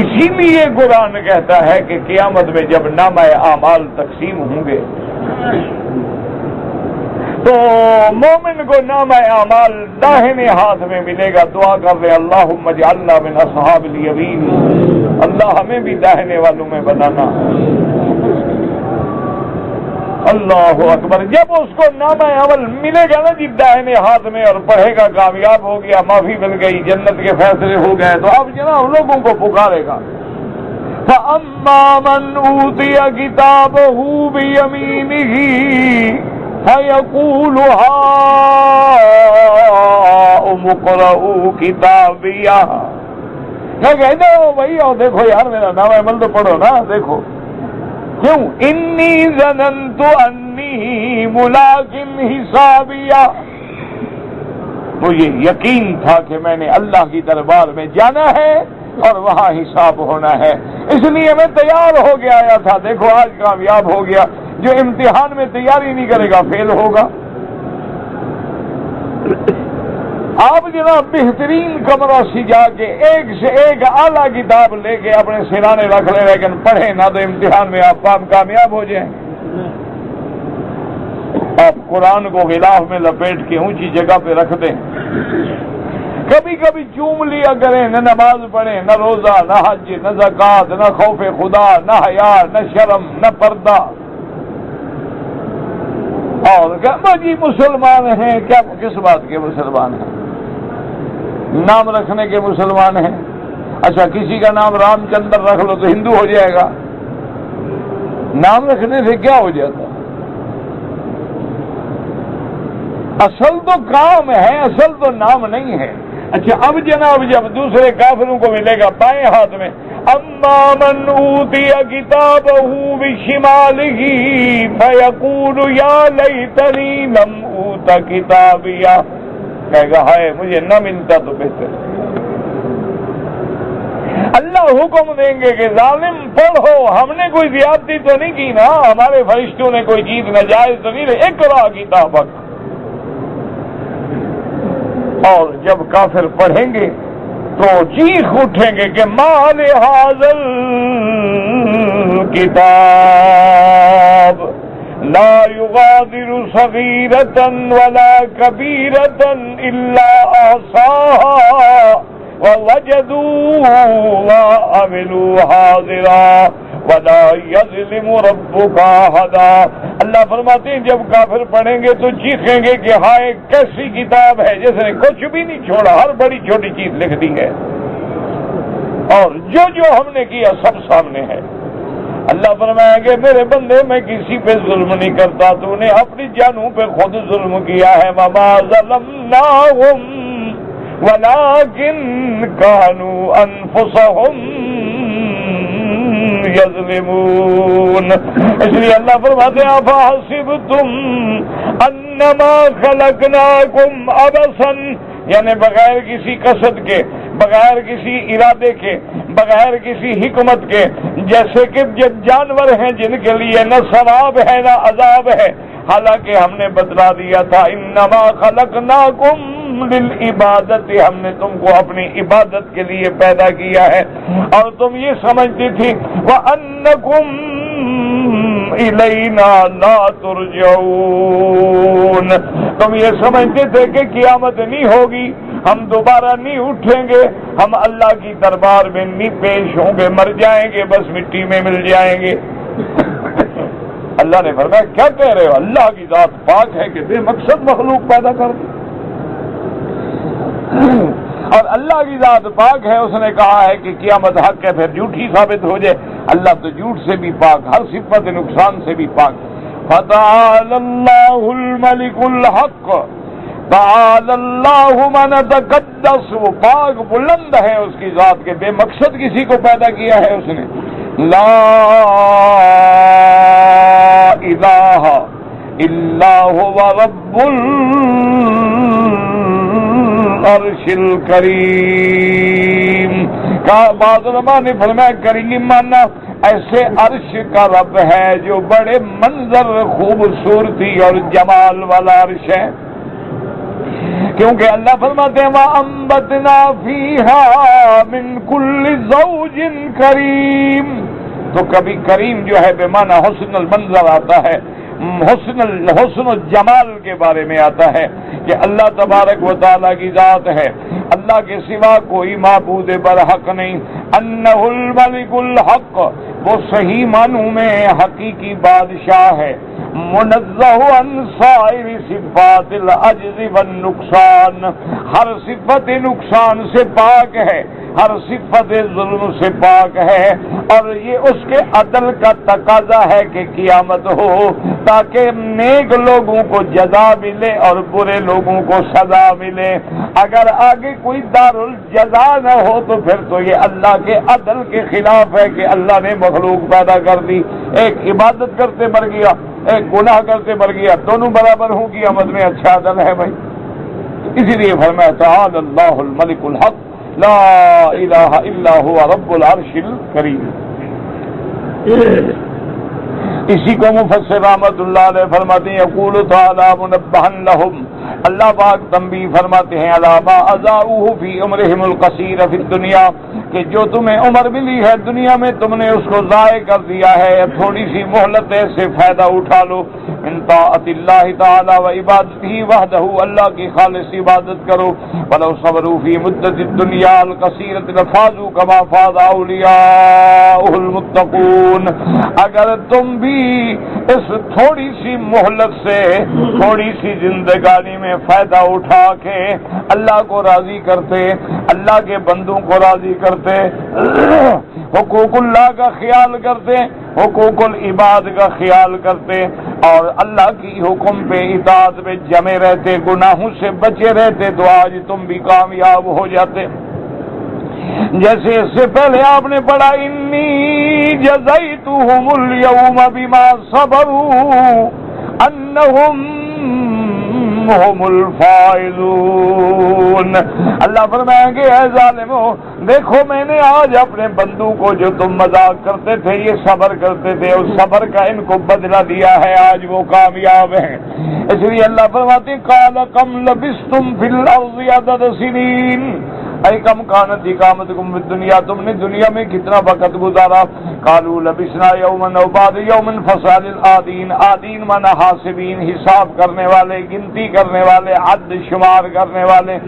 S1: اسی لیے قرآن کہتا ہے کہ قیامت میں جب نامہ اعمال تقسیم ہوں گے تو مومن کو نامہ اعمال داہنے ہاتھ میں ملے گا۔ دعا کر رہے اللہم اجعلنا من اصحاب الیمین، اللہ ہمیں بھی داہنے والوں میں بنانا۔ اللہ اکبر۔ جب اس کو نامہ عمل ملے گا نا جی داہنے ہاتھ میں اور پڑھے گا کامیاب ہو گیا، معافی مل گئی، جنت کے فیصلے ہو گئے، تو اب جناب لوگوں کو پکارے گا فَأَمَّا مَنْ أُوتِيَ كِتَابَهُ بِيَمِينِهِ فَيَقُولُ هَاؤُمُ اقْرَءُوا كِتَابِيَهْ، میں کہتا ہوں بھائی اور دیکھو یار میرا نامہ عمل تو پڑھو نا، دیکھو کیوں انی ظننت انی ملاق حسابیہ، مجھے یقین تھا کہ میں نے اللہ کی دربار میں جانا ہے اور وہاں حساب ہونا ہے، اس لیے میں تیار ہو کے آیا تھا۔ دیکھو آج کامیاب ہو گیا، جو امتحان میں تیاری نہیں کرے گا فیل ہوگا۔ آپ جناب بہترین کمرہ سجا کے ایک سے ایک اعلیٰ کتاب لے کے اپنے سرانے رکھ لیں، لیکن پڑھیں نہ تو امتحان میں آپ کامیاب ہو جائیں۔ آپ قرآن کو غلاف میں لپیٹ کے اونچی جگہ پہ رکھ دیں، کبھی کبھی چوم لیا کریں، نہ نماز پڑھیں، نہ روزہ، نہ حج، نہ زکوٰۃ، نہ خوف خدا، نہ حیا، نہ شرم، نہ پردہ، اور جی مسلمان ہیں، کیا کس بات کے مسلمان ہیں؟ نام رکھنے کے مسلمان ہیں۔ اچھا کسی کا نام رام چندر رکھ لو تو ہندو ہو جائے گا؟ نام رکھنے سے کیا ہو جاتا؟ اصل تو کام ہے، اصل تو نام نہیں ہے۔ اچھا اب جناب جب دوسرے کافروں کو ملے گا بائیں ہاتھ میں، اما من اوتی کتابہ بشمالہ فیقول یا لیتنی لم اوت کتابیہ، کہے گا ہائے مجھے نہ ملتا تو بہتر۔ اللہ حکم دیں گے کہ ظالم پڑھو، ہم نے کوئی زیادتی تو نہیں کی نا، ہمارے فرشتوں نے کوئی چیز ناجائز تو نہیں، اقرا کتابک۔ اور جب کافر پڑھیں گے تو چیخ اٹھیں گے کہ ما لہذا الكتاب لا يغادر صغيرة ولا كبيرة إلا أحصاها ووجدوا ما عملوا حاضرا ولا يظلم ربك أحدا۔ اللہ فرماتے ہیں جب کافر پڑھیں گے تو چیخیں گے کہ ہائے کیسی کتاب ہے جس نے کچھ بھی نہیں چھوڑا، ہر بڑی چھوٹی چیز لکھ دی ہے، اور جو جو ہم نے کیا سب سامنے ہے۔ اللہ فرمائیں گے میرے بندے میں کسی پہ ظلم نہیں کرتا، تو نے اپنی جانوں پہ خود ظلم کیا ہے۔ وما ظلمناہم ولکن کانوا انفسہم یظلمون۔ اس لیے اللہ فرماتے ہیں افحسبتم انما خلقناکم عبثا، یعنی بغیر کسی قصد کے، بغیر کسی ارادے کے، بغیر کسی حکمت کے، جیسے کہ جب جانور ہیں جن کے لیے نہ ثواب ہے نہ عذاب ہے، حالانکہ ہم نے بتلا دیا تھا انما خلقناکم للعبادت، ہم نے تم کو اپنی عبادت کے لیے پیدا کیا ہے، اور تم یہ سمجھتی تھی وَأَنَّكُمْ إِلَيْنَا لَا تُرْجَعُونَ، تم یہ سمجھتے تھے کہ قیامت نہیں ہوگی، ہم دوبارہ نہیں اٹھیں گے، ہم اللہ کی دربار میں نہیں پیش ہوں گے، مر جائیں گے، بس مٹی میں مل جائیں گے۔ اللہ نے فرمایا کیا کہہ رہے ہو، اللہ کی ذات پاک ہے کہ بے مقصد مخلوق پیدا کر دی، اور اللہ کی ذات پاک ہے، اس نے کہا ہے کہ قیامت حق ہے، پھر جھوٹی ثابت ہو جائے۔ اللہ تو جھوٹ سے بھی پاک، ہر صفت نقصان سے بھی پاک۔ فتعالى اللہ الملک الحق، تعالى اللہ من تقدس، وہ پاک بلند ہے اس کی ذات کے، بے مقصد کسی کو پیدا کیا ہے اس نے۔ لا الہ الا هو رب العرش الکریم۔ بعض علماء نے فرمایا کریم مانا ایسے عرش کا رب ہے جو بڑے منظر، خوبصورتی اور جمال والا عرش ہے، کیونکہ اللہ فرماتے ہیں وَأَنبَتْنَا فِيهَا مِن كُلِّ زَوْجٍ كَرِيمٍ، تو کبھی کریم جو ہے بے معنی حسن المنظر آتا ہے، حسن و جمال کے بارے میں آتا ہے کہ اللہ تبارک و تعالیٰ کی ذات ہے، اللہ کے سوا کوئی معبود برحق نہیں۔ انہ الملک الحق، وہ صحیح معنوں میں حقیقی بادشاہ ہے، منزہ عن سائر صفات العجز والنقصان، ہر صفت نقصان سے پاک ہے، ہر صفت ظلم سے پاک ہے، اور یہ اس کے عدل کا تقاضا ہے کہ قیامت ہو تاکہ نیک لوگوں کو جزا ملے اور برے لوگوں کو سزا ملے۔ اگر آگے کوئی دار الجزا نہ ہو تو پھر تو یہ اللہ کے عدل کے خلاف ہے کہ اللہ نے مخلوق پیدا کر دی، ایک عبادت کرتے مر گیا، ایک گناہ کرتے مر گیا، دونوں برابر ہوں قیامت میں، اچھا عدل ہے بھائی۔ اسی لیے فرمایا تعالی اللہ الملک الحق لا الہ الا هو رب العرش الکریم۔ اسی کو مفسر رحمت اللہ علیہ فرماتے ہیں یقول تعالی منبہا لہم، اللہ پاک تنبیہ فرماتے ہیں علی ما اضاعوہ فی عمرہم القصیر فی الدنیا، کہ جو تمہیں عمر ملی ہے دنیا میں تم نے اس کو ضائع کر دیا ہے، تھوڑی سی مہلت ہے، سے فائدہ اٹھا لو۔ من طاعت اللہ تعالی و عبادتہ وحدہ، اللہ کی خالص عبادت کرو۔ ولو صبروا فی مدت الدنیا القصیرۃ لفازوا کما فاز اولیاء المتقون، اگر تم بھی اس تھوڑی سی مہلت سے، تھوڑی سی زندگانی میں فائدہ اٹھا کے اللہ کو راضی کرتے، اللہ کے بندوں کو راضی کرتے، حقوق اللہ کا خیال کرتے، حقوق العباد کا خیال کرتے، اور اللہ کی حکم پہ اطاعت میں جمے رہتے، گناہوں سے بچے رہتے، تو آج تم بھی کامیاب ہو جاتے۔ جیسے اس سے پہلے آپ نے پڑھا انی جزیتہم اليوم بما صبروا انہم ہم الفائزون، اللہ فرمائیں گے اے ظالمو دیکھو میں نے آج اپنے بندوں کو جو تم مذاق کرتے تھے، یہ صبر کرتے تھے، اس صبر کا ان کو بدلہ دیا ہے، آج وہ کامیاب ہیں۔ اس لیے اللہ فرماتے قال کم لبثتم فی الارض عدد سنین، اے کم کانت اقامتکم فی الدنیا، تم نے دنیا میں کتنا وقت گزارا؟ قالوا لبثنا یوما او بعض یوم فسال العادین، عادین مانا حاسبین، حساب کرنے والے، گنتی کرنے والے، عد شمار کرنے والے۔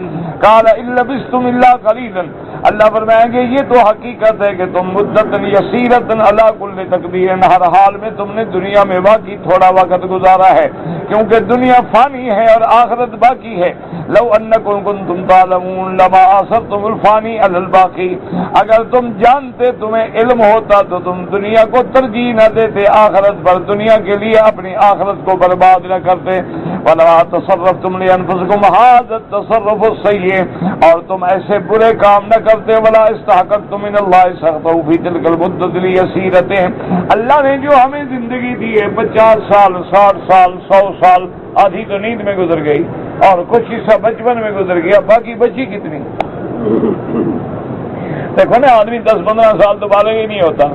S1: قال ان لبثتم الا قلیلا، اللہ فرمائیں گے یہ تو حقیقت ہے کہ تم مدت یسیرۃ علی کل تکبیر، ہر حال میں تم نے دنیا میں واقعی تھوڑا وقت گزارا ہے، کیونکہ دنیا فانی ہے اور آخرت باقی ہے۔ لو انکم کنتم تعلمون لما آثرتم الفانی علی الباقی، اگر تم جانتے، تمہیں علم ہوتا تو تم دنیا کو ترجیح نہ دیتے آخرت پر، دنیا کے لیے اپنی آخرت کو برباد نہ کرتے۔ وَلَا تَصَرَّفْتُمْ لِأَنفُسِكُمْ هَذَا التَّصَرُّفُ السَّيِّئُ، اور تم ایسے برے کام نہ کرتے۔ وَلَا اسْتَحْقَقْتُم مِّنَ اللَّهِ سَخْطَهُ فِي تِلْكَ الْمُدَّةِ الْيَسِيرَةِ، اللہ نے جو ہمیں زندگی دی ہے 50 سال، 60 سال، 100 سال، آدھی تو نیند میں گزر گئی اور کچھ حصہ بچپن میں گزر گیا، باقی بچی کتنی؟ دیکھو نا، آدمی 10-15 سال تو بالغ ہی نہیں ہوتا،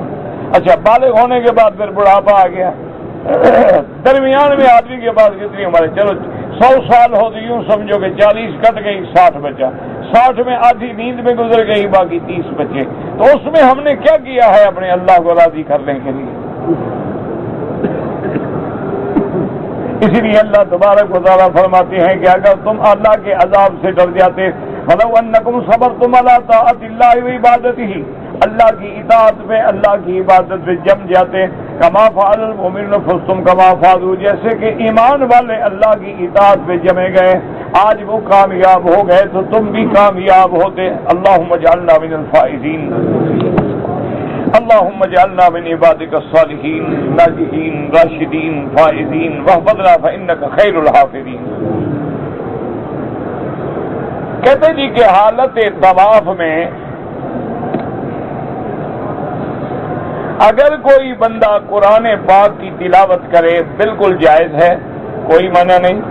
S1: اچھا بالغ ہونے کے بعد پھر بڑھاپا آ گیا، درمیان میں آدمی کے پاس کتنی عمر ہے؟ چلو 100 سال ہو تو یوں سمجھو کہ 40 کٹ گئی، 60 بچا، 60 میں آدھی نیند میں گزر گئی، باقی 30 بچے، تو اس میں ہم نے کیا کیا ہے اپنے اللہ کو راضی کرنے کے لیے؟ اسی لیے اللہ تبارک و تعالیٰ فرماتے ہیں کہ اگر تم اللہ کے عذاب سے ڈر جاتے، فَلَوْ أَنَّكُمْ صَبَرْتُمْ عَلَىٰ طَاعَةِ اللَّهِ وَعِبَادَتِهِ، اللہ کی اطاعت پہ، اللہ کی عبادت پہ جم جاتے، كَمَا فَعَلَ الْمُؤْمِنُونَ فَزْتُمْ كَمَا فَازُوا، جیسے کہ ایمان والے اللہ کی اطاعت پہ جمے گئے، آج وہ کامیاب ہو گئے تو تم بھی کامیاب ہوتے۔ اللہم اجعلنا من الفائزین، اللهم اجعلنا من عبادك الصالحين ناجحين راشدين فائزين واحفظنا فإنك خير الحافظين۔ کہتے جی کہ حالت طواف میں اگر کوئی بندہ قرآن پاک کی تلاوت کرے بالکل جائز ہے، کوئی منع نہیں،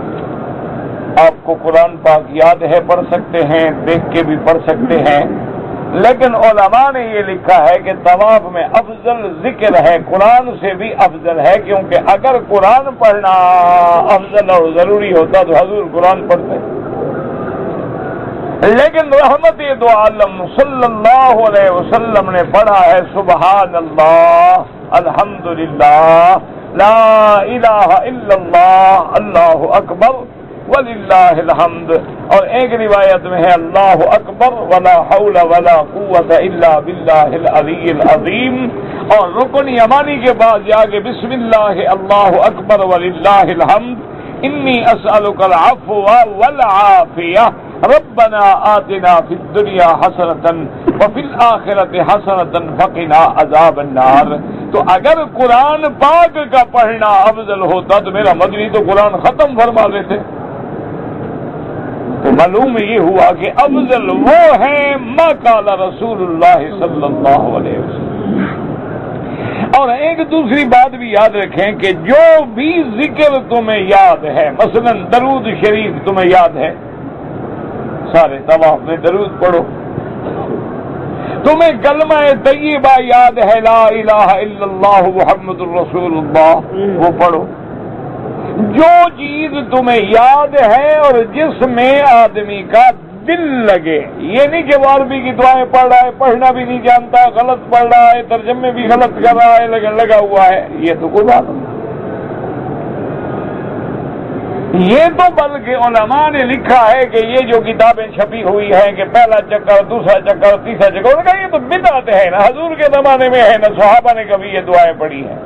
S1: آپ کو قرآن پاک یاد ہے پڑھ سکتے ہیں، دیکھ کے بھی پڑھ سکتے ہیں، لیکن علماء نے یہ لکھا ہے کہ طواف میں افضل ذکر ہے، قرآن سے بھی افضل ہے، کیونکہ اگر قرآن پڑھنا افضل اور ضروری ہوتا تو حضور قرآن پڑھتے، لیکن رحمت دو عالم صلی اللہ علیہ وسلم نے پڑھا ہے سبحان اللہ، الحمدللہ، لا الہ الا اللہ، اللہ اکبر وَلِلَّهِ الْحَمْدُ، اور ایک روایت میں ہے اللہ اکبر ولا حول ولا قوت الا باللہ العلی العظیم، اور رکن یمانی کے بعد جا کے بسم اللہ اللہ اکبر وللہ الحمد انی اسألک العفو والعافیہ ربنا آتنا فی الدنیا حسنۃ وفی الآخرۃ حسنۃ وقنا عذاب النار۔ تو اگر قرآن پاک کا پڑھنا افضل ہوتا تو میرا مدنی تو قرآن ختم فرما لیتے، تو معلوم یہ ہوا کہ افضل وہ ہے ما قال رسول اللہ صلی اللہ علیہ وسلم۔ اور ایک دوسری بات بھی یاد رکھیں کہ جو بھی ذکر تمہیں یاد ہے، مثلا درود شریف تمہیں یاد ہے، سارے طواف میں درود پڑھو، تمہیں کلمہ طیبہ یاد ہے لا الہ الا اللہ محمد الرسول اللہ، وہ پڑھو۔ جو چیز تمہیں یاد ہے اور جس میں آدمی کا دل لگے، یہ نہیں کہ وہ عربی کی دعائیں پڑھ رہا ہے، پڑھنا بھی نہیں جانتا، غلط پڑھ رہا ہے، ترجمے بھی غلط کر رہا ہے لیکن لگا ہوا ہے، یہ تو کوئی بات نہیں۔ یہ تو بلکہ علماء نے لکھا ہے کہ یہ جو کتابیں چھپی ہوئی ہیں کہ پہلا چکر، دوسرا چکر، تیسرا چکر، انہوں نے کہا یہ تو بدعت ہے، نہ حضور کے زمانے میں ہے نہ صحابہ نے کبھی یہ دعائیں پڑھی ہیں،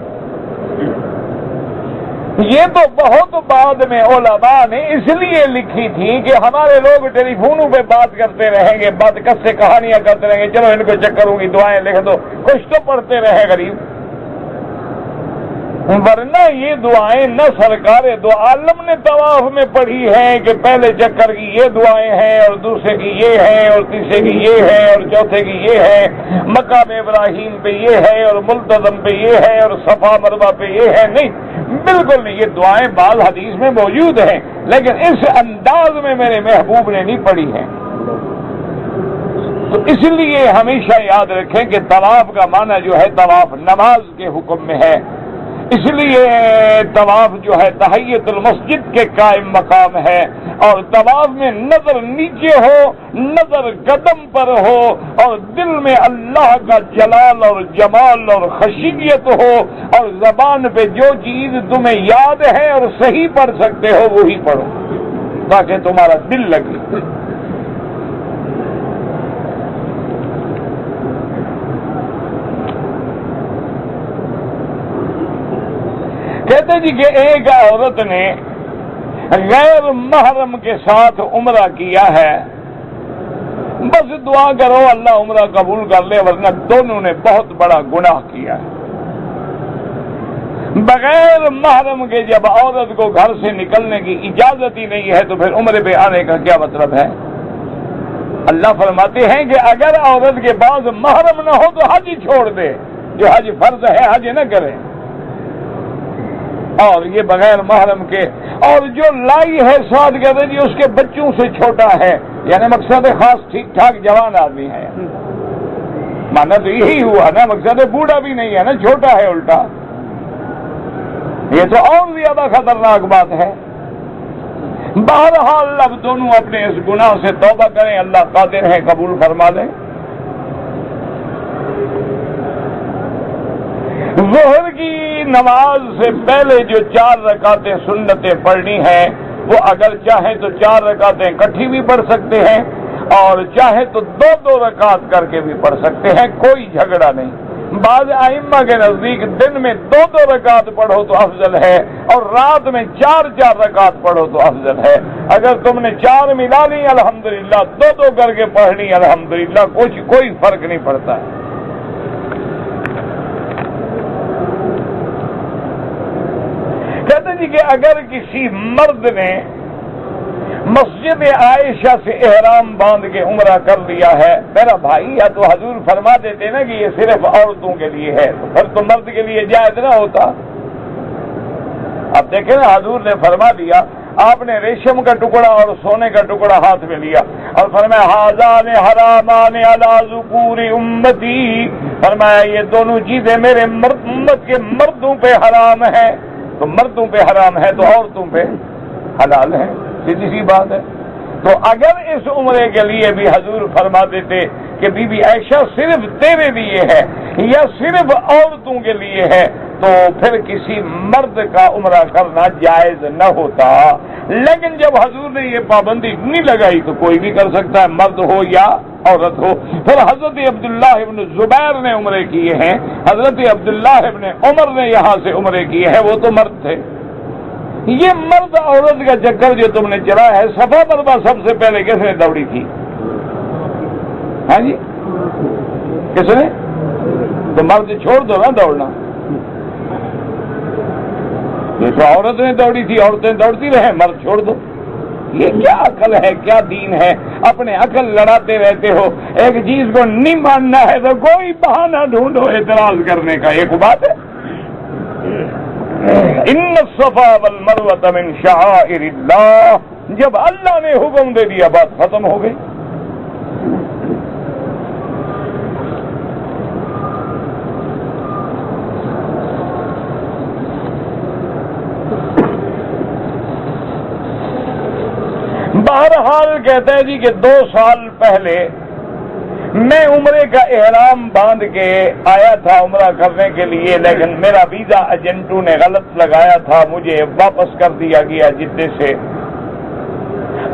S1: یہ تو بہت بعد میں علماء نے اس لیے لکھی تھی کہ ہمارے لوگ ٹیلی فونوں پہ بات کرتے رہیں گے، بات کس سے کہانیاں کرتے رہیں گے، چلو ان کو چکروں کی دعائیں لکھ دو، کچھ تو پڑھتے رہے غریب، ورنہ یہ دعائیں نہ سرکار دو عالم نے طواف میں پڑھی ہیں کہ پہلے چکر کی یہ دعائیں ہیں اور دوسرے کی یہ ہیں اور تیسرے کی یہ ہے اور چوتھے کی یہ ہے، مقام ابراہیم پہ یہ ہے اور ملتزم پہ یہ ہے اور صفا مروہ پہ یہ ہے، نہیں، بالکل نہیں، یہ دعائیں بعض حدیث میں موجود ہیں لیکن اس انداز میں میرے محبوب نے نہیں پڑھی ہیں۔ تو اس لیے ہمیشہ یاد رکھیں کہ طواف کا معنی جو ہے طواف نماز کے حکم میں ہے، اس لیے طواف جو ہے تحیت المسجد کے قائم مقام ہے، اور طواف میں نظر نیچے ہو، نظر قدم پر ہو، اور دل میں اللہ کا جلال اور جمال اور خشیت ہو، اور زبان پہ جو چیز تمہیں یاد ہے اور صحیح پڑھ سکتے ہو وہی پڑھو تاکہ تمہارا دل لگے۔ کہتے جی کہ ایک عورت نے غیر محرم کے ساتھ عمرہ کیا ہے، بس دعا کرو اللہ عمرہ قبول کر لے، ورنہ دونوں نے بہت بڑا گناہ کیا ہے۔ بغیر محرم کے جب عورت کو گھر سے نکلنے کی اجازت ہی نہیں ہے تو پھر عمرے پہ آنے کا کیا مطلب ہے؟ اللہ فرماتے ہیں کہ اگر عورت کے پاس محرم نہ ہو تو حج ہی چھوڑ دے، جو حج فرض ہے حج نہ کرے، اور یہ بغیر محرم کے، اور جو لائی ہے ساتھ کہتے جی اس کے بچوں سے چھوٹا ہے، یعنی مقصد خاص ٹھیک ٹھاک جوان آدمی ہے، مانا تو یہی ہوا نا، مقصد بوڑھا بھی نہیں ہے نا، چھوٹا ہے الٹا، یہ تو اور زیادہ خطرناک بات ہے۔ بہرحال اب دونوں اپنے اس گناہ سے توبہ کریں، اللہ قادر ہے قبول فرما دیں۔ ظہر کی نماز سے پہلے جو 4 رکعتیں سنتیں پڑھنی ہیں وہ اگر چاہیں تو 4 رکعتیں اکٹھی بھی پڑھ سکتے ہیں، اور چاہے تو 2 رکعت کر کے بھی پڑھ سکتے ہیں، کوئی جھگڑا نہیں۔ بعض ائمہ کے نزدیک دن میں 2 رکعت پڑھو تو افضل ہے، اور رات میں 4 رکعت پڑھو تو افضل ہے۔ اگر تم نے 4 ملا لی الحمدللہ، 2 کر کے پڑھنی الحمدللہ، کوئی فرق نہیں پڑتا ہے۔ کہتے جی کہ اگر کسی مرد نے مسجد عائشہ سے احرام باندھ کے عمرہ کر لیا ہے، میرا بھائی، یا تو حضور فرما دیتے نا کہ یہ صرف عورتوں کے لیے ہے، تو پھر تو مرد کے لیے جائز نہ ہوتا۔ اب دیکھیں نا، حضور نے فرما دیا، آپ نے ریشم کا ٹکڑا اور سونے کا ٹکڑا ہاتھ میں لیا اور فرمایا ہذان حرامان علی ذکور امتی، فرمایا یہ دونوں چیزیں میرے امت کے مردوں پہ حرام ہیں، تو مردوں پہ حرام ہے تو عورتوں پہ حلال ہے، سیدھی سی بات ہے۔ تو اگر اس عمرے کے لیے بھی حضور فرما دیتے کہ بی بی عائشہ صرف تیرے لیے ہے یا صرف عورتوں کے لیے ہے، تو پھر کسی مرد کا عمرہ کرنا جائز نہ ہوتا۔ لیکن جب حضور نے یہ پابندی نہیں لگائی تو کوئی بھی کر سکتا ہے، مرد ہو یا عورت ہو۔ پھر حضرت عبداللہ ابن زبیر نے عمرے کیے ہیں، حضرت عبداللہ ابن عمر نے یہاں سے عمرے کیے ہیں، وہ تو مرد تھے۔ یہ مرد عورت کا چکر جو تم نے چلا ہے، صفا مروا سب سے پہلے کس نے دوڑی تھی؟ ہاں جی، کس نے؟ تو مرد چھوڑ دو نا دوڑنا، یہ تو عورت نے دوڑی تھی، عورتیں دوڑتی رہے، مرد چھوڑ دو۔ یہ کیا عقل ہے، کیا دین ہے؟ اپنے عقل لڑاتے رہتے ہو، ایک چیز کو نہیں ماننا ہے تو کوئی بہانہ ڈھونڈو اعتراض کرنے کا، ایک بات ہے۔ ان الصفا والمروہ من شعائر اللہ، جب اللہ نے حکم دے دیا بات ختم ہو گئی۔ بہرحال کہتے ہیں جی کہ 2 سال پہلے میں عمرے کا احرام باندھ کے آیا تھا عمرہ کرنے کے لیے، لیکن میرا ویزا ایجنٹوں نے غلط لگایا تھا، مجھے واپس کر دیا گیا جدے سے۔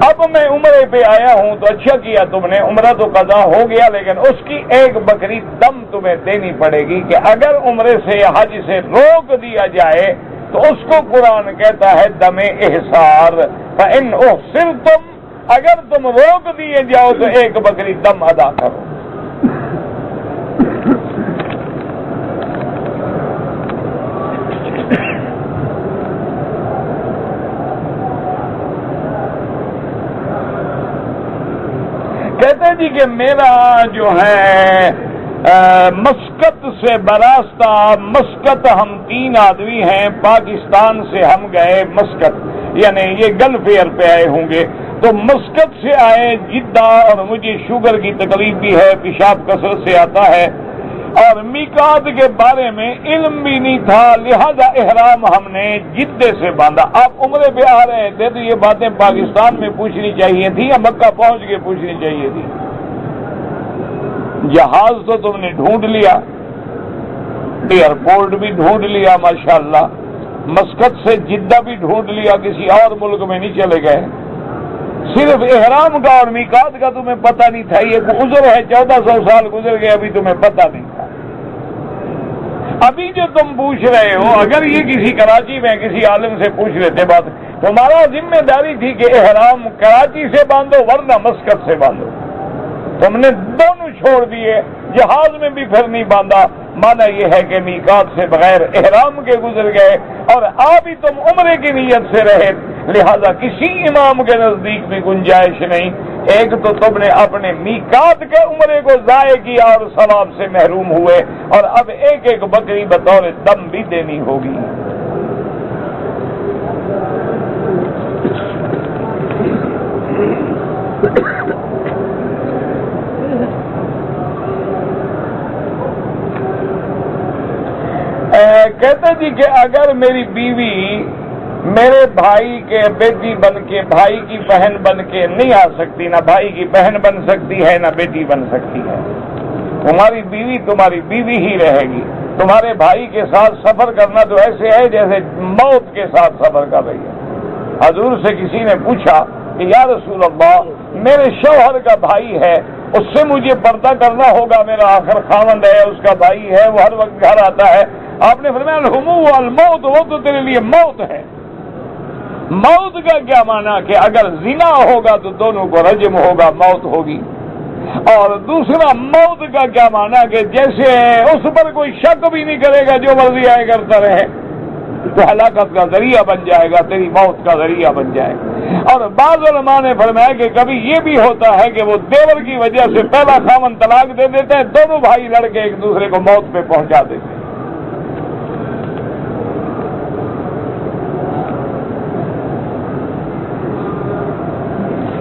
S1: اب میں عمرے پہ آیا ہوں تو اچھا کیا تم نے، عمرہ تو قضا ہو گیا، لیکن اس کی ایک بکری دم تمہیں دینی پڑے گی کہ اگر عمرے سے یا حج سے روک دیا جائے تو اس کو قرآن کہتا ہے دم احسار، فإن احصرتم، اگر تم روک دیے جاؤ تو ایک بکری دم ادا کرو۔ کہتے جی کہ میرا جو ہے مسقط سے براستہ، مسقط ہم 3 آدمی ہیں، پاکستان سے ہم گئے مسقط، یعنی یہ گلف ایئر پہ آئے ہوں گے، تو مسقط سے آئے جدہ، اور مجھے شوگر کی تکلیف بھی ہے، پیشاب کثرت سے آتا ہے، اور میقات کے بارے میں علم بھی نہیں تھا، لہذا احرام ہم نے جدے سے باندھا۔ آپ عمرے پہ آ رہے تھے تو یہ باتیں پاکستان میں پوچھنی چاہیے تھی یا مکہ پہنچ کے پوچھنی چاہیے تھی؟ جہاز تو تم نے ڈھونڈ لیا، ایئرپورٹ بھی ڈھونڈ لیا ماشاءاللہ، مسقط سے جدہ بھی ڈھونڈ لیا، کسی اور ملک میں نہیں چلے گئے۔ صرف احرام کا اور میقات کا تمہیں پتہ نہیں تھا، یہ عذر ہے 1400 سال گزر گئے ابھی تمہیں پتہ نہیں تھا۔ ابھی جو تم پوچھ رہے ہو، اگر یہ کسی کراچی میں کسی عالم سے پوچھ لیتے بات، تمہارا ذمہ داری تھی کہ احرام کراچی سے باندھو ورنہ مسقط سے باندھو، تم نے دونوں چھوڑ دیے، جہاز میں بھی پھر نہیں باندھا۔ مانا یہ ہے کہ میقات سے بغیر احرام کے گزر گئے اور بھی تم عمرے کی نیت سے رہے، لہذا کسی امام کے نزدیک بھی گنجائش نہیں۔ ایک تو تم نے اپنے میقات کے عمرے کو ضائع کیا اور ثواب سے محروم ہوئے، اور اب ایک ایک بکری بطور دم بھی دینی ہوگی۔ کہتے جی کہ اگر میری بیوی میرے بھائی کے بیٹی بن کے، بھائی کی بہن بن کے نہیں آ سکتی، نہ بھائی کی بہن بن سکتی ہے نہ بیٹی بن سکتی ہے، تمہاری بیوی تمہاری بیوی ہی رہے گی۔ تمہارے بھائی کے ساتھ سفر کرنا تو ایسے ہے جیسے موت کے ساتھ سفر کر رہی ہے۔ حضور سے کسی نے پوچھا کہ یا رسول اللہ، میرے شوہر کا بھائی ہے، اس سے مجھے پردہ کرنا ہوگا، میرا آخر خاوند ہے، اس کا بھائی ہے، وہ ہر وقت گھر آتا ہے۔ آپ نے فرمایا الحمو والموت، وہ تو تیرے لیے موت ہے۔ موت کا کیا معنی کہ اگر زنا ہوگا تو دونوں کو رجم ہوگا، موت ہوگی۔ اور دوسرا موت کا کیا معنی کہ جیسے اس پر کوئی شک بھی نہیں کرے گا، جو مرضی آئے کرتا رہے، تو ہلاکت کا ذریعہ بن جائے گا، تیری موت کا ذریعہ بن جائے گا۔ اور بعض علماء نے فرمایا کہ کبھی یہ بھی ہوتا ہے کہ وہ دیور کی وجہ سے پہلا خاوند طلاق دے دیتے ہیں، دونوں بھائی لڑ کے ایک دوسرے کو موت پہ پہنچا دیتے ہیں۔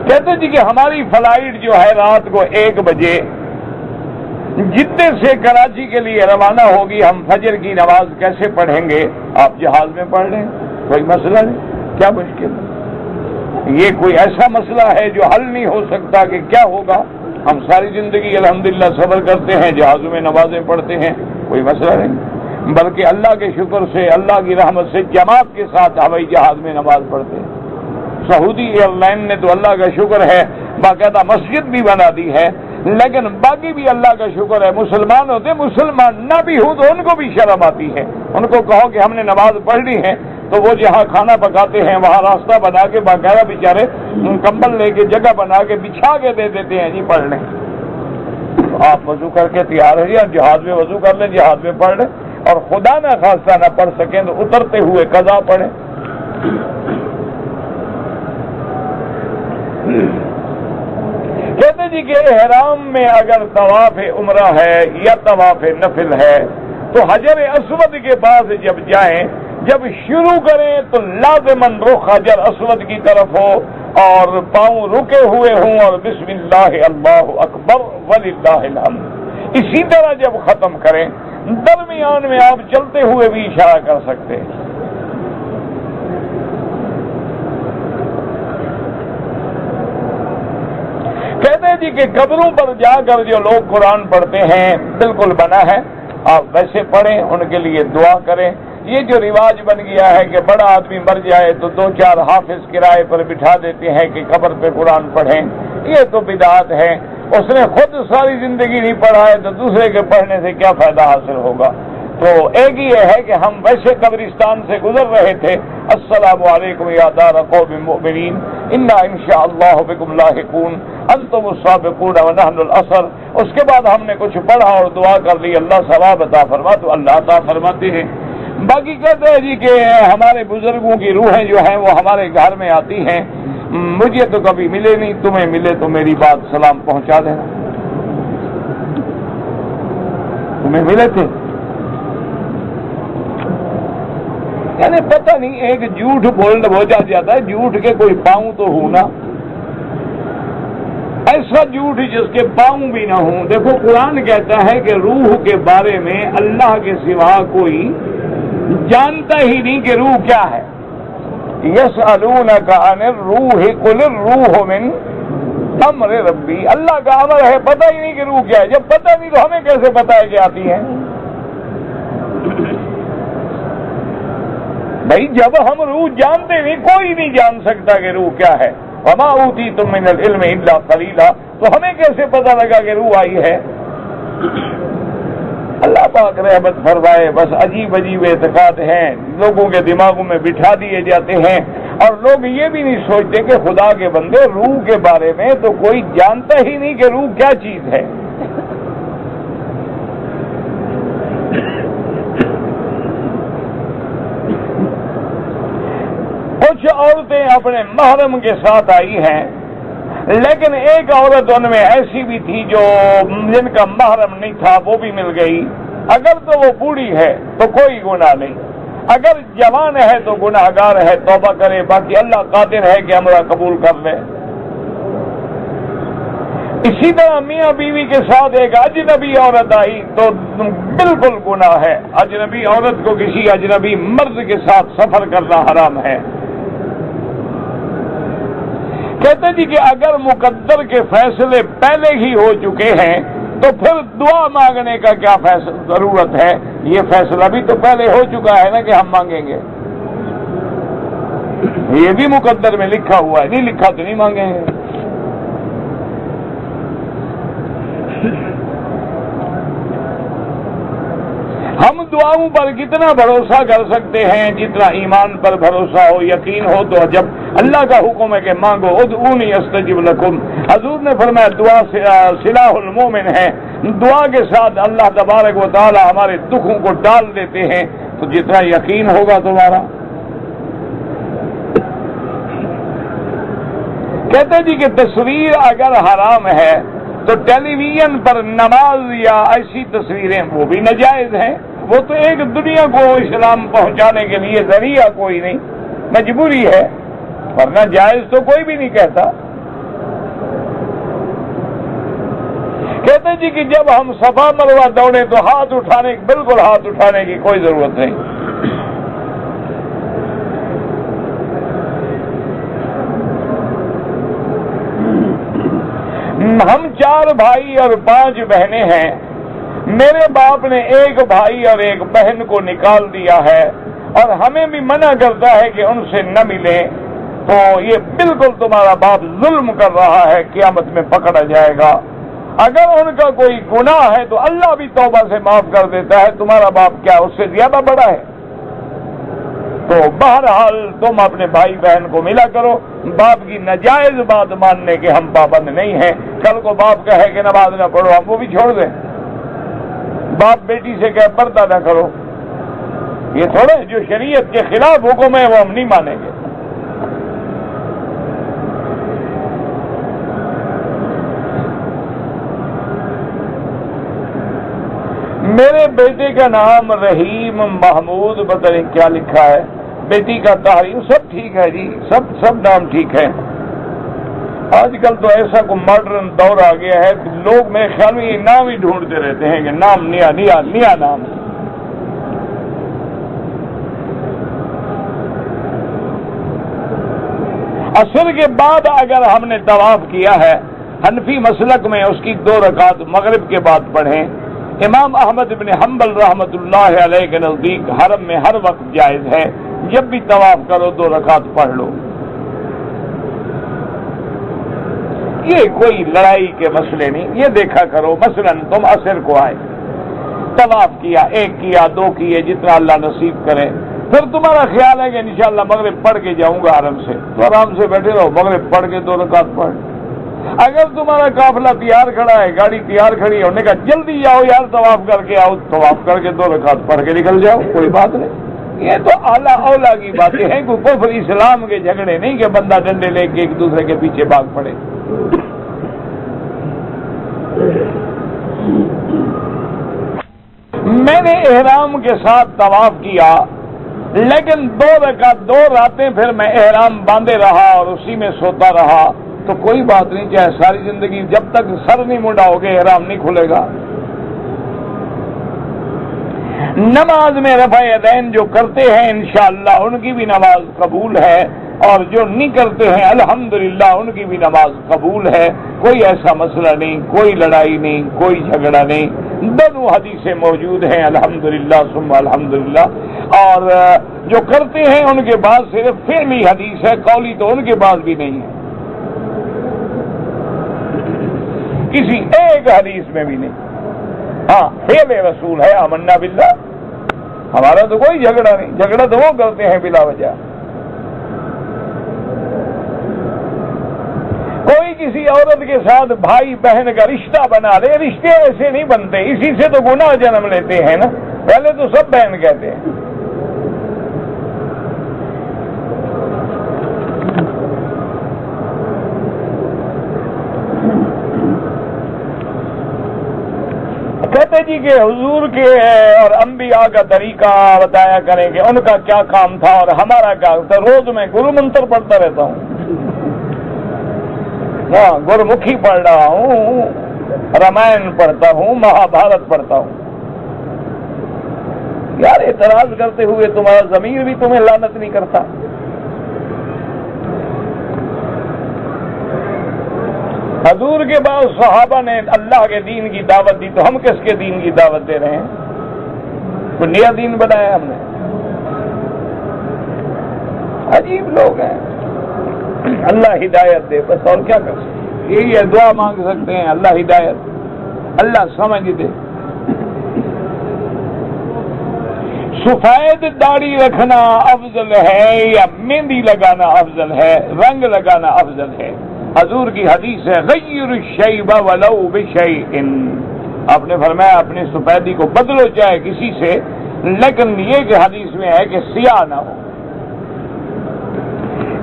S1: کہتے جی کہ ہماری فلائٹ جو ہے رات کو 1 بجے جدے سے کراچی کے لیے روانہ ہوگی، ہم فجر کی نماز کیسے پڑھیں گے؟ آپ جہاز میں پڑھ لیں، کوئی مسئلہ نہیں، کیا مشکل ہے؟ یہ کوئی ایسا مسئلہ ہے جو حل نہیں ہو سکتا کہ کیا ہوگا؟ ہم ساری زندگی الحمدللہ صبر کرتے ہیں، جہازوں میں نمازیں پڑھتے ہیں، کوئی مسئلہ نہیں، بلکہ اللہ کے شکر سے، اللہ کی رحمت سے جماعت کے ساتھ ہوائی جہاز میں نماز پڑھتے ہیں۔ سعودی ایئر لائن نے تو اللہ کا شکر ہے باقاعدہ مسجد بھی بنا دی ہے، لیکن باقی بھی اللہ کا شکر ہے، مسلمان ہوتے، مسلمان نہ بھی ہوں تو ان کو بھی شرم آتی ہے۔ ان کو کہو کہ ہم نے نماز پڑھ لی ہے تو وہ جہاں کھانا پکاتے ہیں وہاں راستہ بنا کے باقاعدہ بیچارے کمبل لے کے جگہ بنا کے بچھا کے دے دیتے ہیں جی پڑھ لیں۔ آپ وضو کر کے تیار ہو جائیں، جہاز میں وضو کر لیں، جہاز میں پڑھ لیں، اور خدا نہ خواستہ نہ پڑھ سکیں تو اترتے ہوئے قضا پڑھیں۔ کہتے جی کہ احرام میں اگر طواف عمرہ ہے یا طواف نفل ہے تو حجر اسود کے پاس جب جائیں، جب شروع کریں تو لازماً رخ حجر اسود کی طرف ہو اور پاؤں رکے ہوئے ہوں اور بسم اللہ اللہ اکبر وللہ الحمد۔ اسی طرح جب ختم کریں، درمیان میں آپ چلتے ہوئے بھی اشارہ کر سکتے ہیں۔ کہتے ہیں جی کہ قبروں پر جا کر جو لوگ قرآن پڑھتے ہیں، بالکل بنا ہے، آپ ویسے پڑھیں، ان کے لیے دعا کریں۔ یہ جو رواج بن گیا ہے کہ بڑا آدمی مر جائے تو 2-4 حافظ کرائے پر بٹھا دیتے ہیں کہ قبر پہ قرآن پڑھیں، یہ تو بدعت ہے۔ اس نے خود ساری زندگی نہیں پڑھا ہے تو دوسرے کے پڑھنے سے کیا فائدہ حاصل ہوگا؟ تو ایک یہ ہے کہ ہم ویسے قبرستان سے گزر رہے تھے، السلام علیکم یا دار قوم مؤمنین انا انشاءاللہ بکم لاحقون انتم السابقون ونحن الاثر۔ اس کے بعد ہم نے کچھ پڑھا اور دعا کر لی، اللہ ثواب عطا فرما، تو اللہ عطا فرماتے ہیں۔ باقی کہتے ہیں جی کہ ہمارے بزرگوں کی روحیں جو ہیں وہ ہمارے گھر میں آتی ہیں، مجھے تو کبھی ملے نہیں، تمہیں ملے تو میری بات سلام پہنچا دینا۔ تمہیں ملے تھے؟ یعنی پتہ نہیں، ایک جھوٹ بولنا ہو جاتا ہے، جھوٹ کے کوئی پاؤں تو ہوں نا۔ ایسا جھوٹ جس کے پاؤں بھی نہ ہوں. دیکھو قرآن کہتا ہے کہ روح کے بارے میں اللہ کے سوا کوئی جانتا ہی نہیں کہ روح کیا ہے. یسألونک عن الروح قل الروح من امر ربی. اللہ کا امر ہے، پتہ ہی نہیں کہ روح کیا ہے. جب پتہ نہیں تو ہمیں کیسے پتہ ہے کہ آتی ہے؟ بھائی جب ہم روح جانتے نہیں، کوئی نہیں جان سکتا کہ روح کیا ہے. وما اوتیتم من العلم الا قلیلا، تو ہمیں کیسے پتہ لگا کہ روح آئی ہے؟ اللہ پاک رحمت فرمائے. بس عجیب عجیب اعتقاد ہیں لوگوں کے دماغوں میں بٹھا دیے جاتے ہیں، اور لوگ یہ بھی نہیں سوچتے کہ خدا کے بندے روح کے بارے میں تو کوئی جانتا ہی نہیں کہ روح کیا چیز ہے. کچھ عورتیں اپنے محرم کے ساتھ آئی ہیں، لیکن ایک عورت ان میں ایسی بھی تھی جو جن کا محرم نہیں تھا، وہ بھی مل گئی. اگر تو وہ بوڑھی ہے تو کوئی گناہ نہیں، اگر جوان ہے تو گناہگار ہے، توبہ کرے. باقی اللہ قادر ہے کہ عمرہ قبول کر لے. اسی طرح میاں بیوی کے ساتھ ایک اجنبی عورت آئی تو بالکل گناہ ہے. اجنبی عورت کو کسی اجنبی مرد کے ساتھ سفر کرنا حرام ہے. کہتے جی کہ اگر مقدر کے فیصلے پہلے ہی ہو چکے ہیں تو پھر دعا مانگنے کا کیا ضرورت ہے؟ یہ فیصلہ بھی تو پہلے ہو چکا ہے نا کہ ہم مانگیں گے. یہ بھی مقدر میں لکھا ہوا ہے، نہیں لکھا تو نہیں مانگیں گے. ہم دعاؤں پر کتنا بھروسہ کر سکتے ہیں؟ جتنا ایمان پر بھروسہ ہو، یقین ہو. تو جب اللہ کا حکم ہے کہ مانگو، ادعونی استجب لکم، حضور نے فرمایا دعا سلاح المومن ہے. دعا کے ساتھ اللہ تبارک و تعالی ہمارے دکھوں کو ڈال دیتے ہیں. تو جتنا یقین ہوگا تمہارا. کہتے جی کہ تصویر اگر حرام ہے تو ٹیلی ویژن پر نماز یا ایسی تصویریں وہ بھی ناجائز ہیں. وہ تو ایک دنیا کو اسلام پہنچانے کے لیے ذریعہ کوئی نہیں، مجبوری ہے، ورنہ جائز تو کوئی بھی نہیں کہتا. کہتے جی کہ جب ہم صفا مروہ دوڑیں تو ہاتھ اٹھانے، بالکل ہاتھ اٹھانے کی کوئی ضرورت نہیں. ہم 4 بھائی اور 5 بہنیں ہیں. میرے باپ نے ایک بھائی اور ایک بہن کو نکال دیا ہے اور ہمیں بھی منع کرتا ہے کہ ان سے نہ ملیں. تو یہ بالکل تمہارا باپ ظلم کر رہا ہے، قیامت میں پکڑا جائے گا. اگر ان کا کوئی گناہ ہے تو اللہ بھی توبہ سے معاف کر دیتا ہے. تمہارا باپ کیا اس سے زیادہ بڑا ہے؟ تو بہرحال تم اپنے بھائی بہن کو ملا کرو. باپ کی ناجائز بات ماننے کے ہم پابند نہیں ہیں. کل کو باپ کہے کہ نماز نہ پڑھو، ہم وہ بھی چھوڑ دیں. باپ بیٹی سے کہے پردہ نہ کرو، یہ تھوڑے جو شریعت کے خلاف حکم ہے وہ ہم نہیں مانیں گے. میرے بیٹے کا نام رحیم محمود، پتہ نہیں کیا لکھا ہے. بیٹی کا تحریم، سب ٹھیک ہے جی، سب نام ٹھیک ہے. آج کل تو ایسا کوئی ماڈرن دور آ گیا ہے کہ لوگ میرے خیال میں یہ نام ہی ڈھونڈتے رہتے ہیں کہ نام نیا نام. عصر کے بعد اگر ہم نے طواف کیا ہے، حنفی مسلک میں اس کی 2 رکعت مغرب کے بعد پڑھیں. امام احمد بن حنبل رحمت اللہ علیہ کے نزدیک حرم میں ہر وقت جائز ہے. جب بھی طواف کرو 2 رکعت پڑھ لو. یہ کوئی لڑائی کے مسئلے نہیں. یہ دیکھا کرو مثلا تم عصر کو آئے، طواف کیا، 1 کیا، 2 کیے، جتنا اللہ نصیب کرے. پھر تمہارا خیال ہے کہ انشاءاللہ مغرب پڑھ کے جاؤں گا حرم سے، تو آرام سے بیٹھے رہو، مغرب پڑھ کے 2 رکعت پڑھ. اگر تمہارا قافلہ تیار کھڑا ہے، گاڑی تیار کھڑی ہے، انہوں نے کہا جلدی جاؤ یار طواف کر کے آؤ، طواف کر کے 2 رکعت پڑھ کے نکل جاؤ، کوئی بات نہیں. یہ تو اعلیٰ اولا کی باتیں ہیں. کوئی کفر اسلام کے جھگڑے نہیں کہ بندہ ڈنڈے لے کے ایک دوسرے کے پیچھے بھاگ پڑے. میں نے احرام کے ساتھ طواف کیا، لیکن 2 راتیں پھر میں احرام باندھے رہا اور اسی میں سوتا رہا. تو کوئی بات نہیں، چاہے ساری زندگی، جب تک سر نہیں منڈاؤ گے احرام نہیں کھلے گا۔ نماز میں رفع یدین جو کرتے ہیں انشاءاللہ ان کی بھی نماز قبول ہے، اور جو نہیں کرتے ہیں الحمدللہ ان کی بھی نماز قبول ہے۔ کوئی ایسا مسئلہ نہیں، کوئی لڑائی نہیں، کوئی جھگڑا نہیں، دونوں حدیثیں موجود ہیں الحمدللہ ثم الحمدللہ۔ اور جو کرتے ہیں ان کے بعد صرف فعلی حدیث ہے، قولی تو ان کے بعد بھی نہیں ہے، کسی ایک حدیث میں بھی نہیں۔ ہاں فعل رسول ہے آمنا باللہ، ہمارا تو کوئی جھگڑا نہیں، جھگڑا تو وہ کرتے ہیں بلا وجہ۔ کوئی کسی عورت کے ساتھ بھائی بہن کا رشتہ بنا دے، رشتے ایسے نہیں بنتے، اسی سے تو گناہ جنم لیتے ہیں نا، پہلے تو سب بہن کہتے ہیں۔ کہتے جی کہ حضور کے اور انبیاء کا طریقہ بتایا کریں کہ ان کا کیا کام تھا اور ہمارا کیا تھا۔ روز میں گرو منتر پڑھتا رہتا ہوں، ہاں گرمکھی پڑھ رہا ہوں، رامائن پڑھتا ہوں، مہا بھارت پڑھتا ہوں۔ یار اعتراض کرتے ہوئے تمہارا ضمیر بھی تمہیں لعنت نہیں کرتا؟ حضور کے بعد صحابہ نے اللہ کے دین کی دعوت دی، تو ہم کس کے دین کی دعوت دے رہے ہیں؟ کوئی نیا دین بنایا ہم نے؟ عجیب لوگ ہیں۔ اللہ ہدایت دے بس، اور کیا کر سکتے، یہی ہے، دعا مانگ سکتے ہیں اللہ ہدایت، اللہ سمجھ دے۔ سفید داڑھی رکھنا افضل ہے یا مہندی لگانا افضل ہے، رنگ لگانا افضل ہے؟ حضور کی حدیث ہے غیر الشیب ولو بشیء، آپ نے فرمایا اپنی سفیدی کو بدلو چاہے کسی سے، لیکن یہ کہ حدیث میں ہے کہ سیاہ نہ ہو۔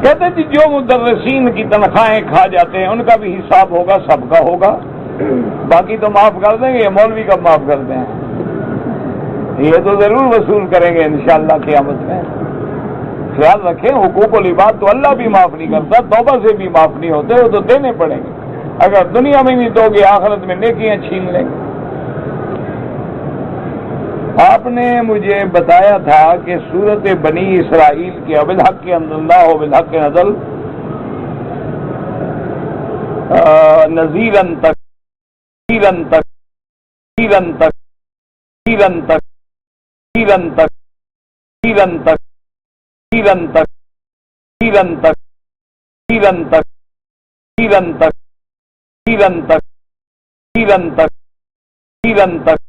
S1: کہتے تھے جو مدرسین کی تنخواہیں کھا جاتے ہیں ان کا بھی حساب ہوگا، سب کا ہوگا، باقی تو معاف کر دیں گے، یہ مولوی کب معاف کرتے ہیں؟ یہ تو ضرور وصول کریں گے انشاءاللہ قیامت میں۔ خیال رکھیں حقوق العباد تو اللہ بھی معاف نہیں کرتا، توبہ سے بھی معاف نہیں ہوتے، وہ تو دینے پڑیں گے، اگر دنیا میں نہیں دو گے آخرت میں نیکیاں چھین لیں گے۔ آپ نے مجھے بتایا تھا کہ سورت بنی اسرائیل کے وبالحق انزلناہ وبالحق نزل نذیرا تک تیرن تک تیرن تک تیرن تک تیرن تک تیرن تک تیرن تک تیرن تک تیرن تک تیرن تک تیرن تک تیرن تک تیرن تک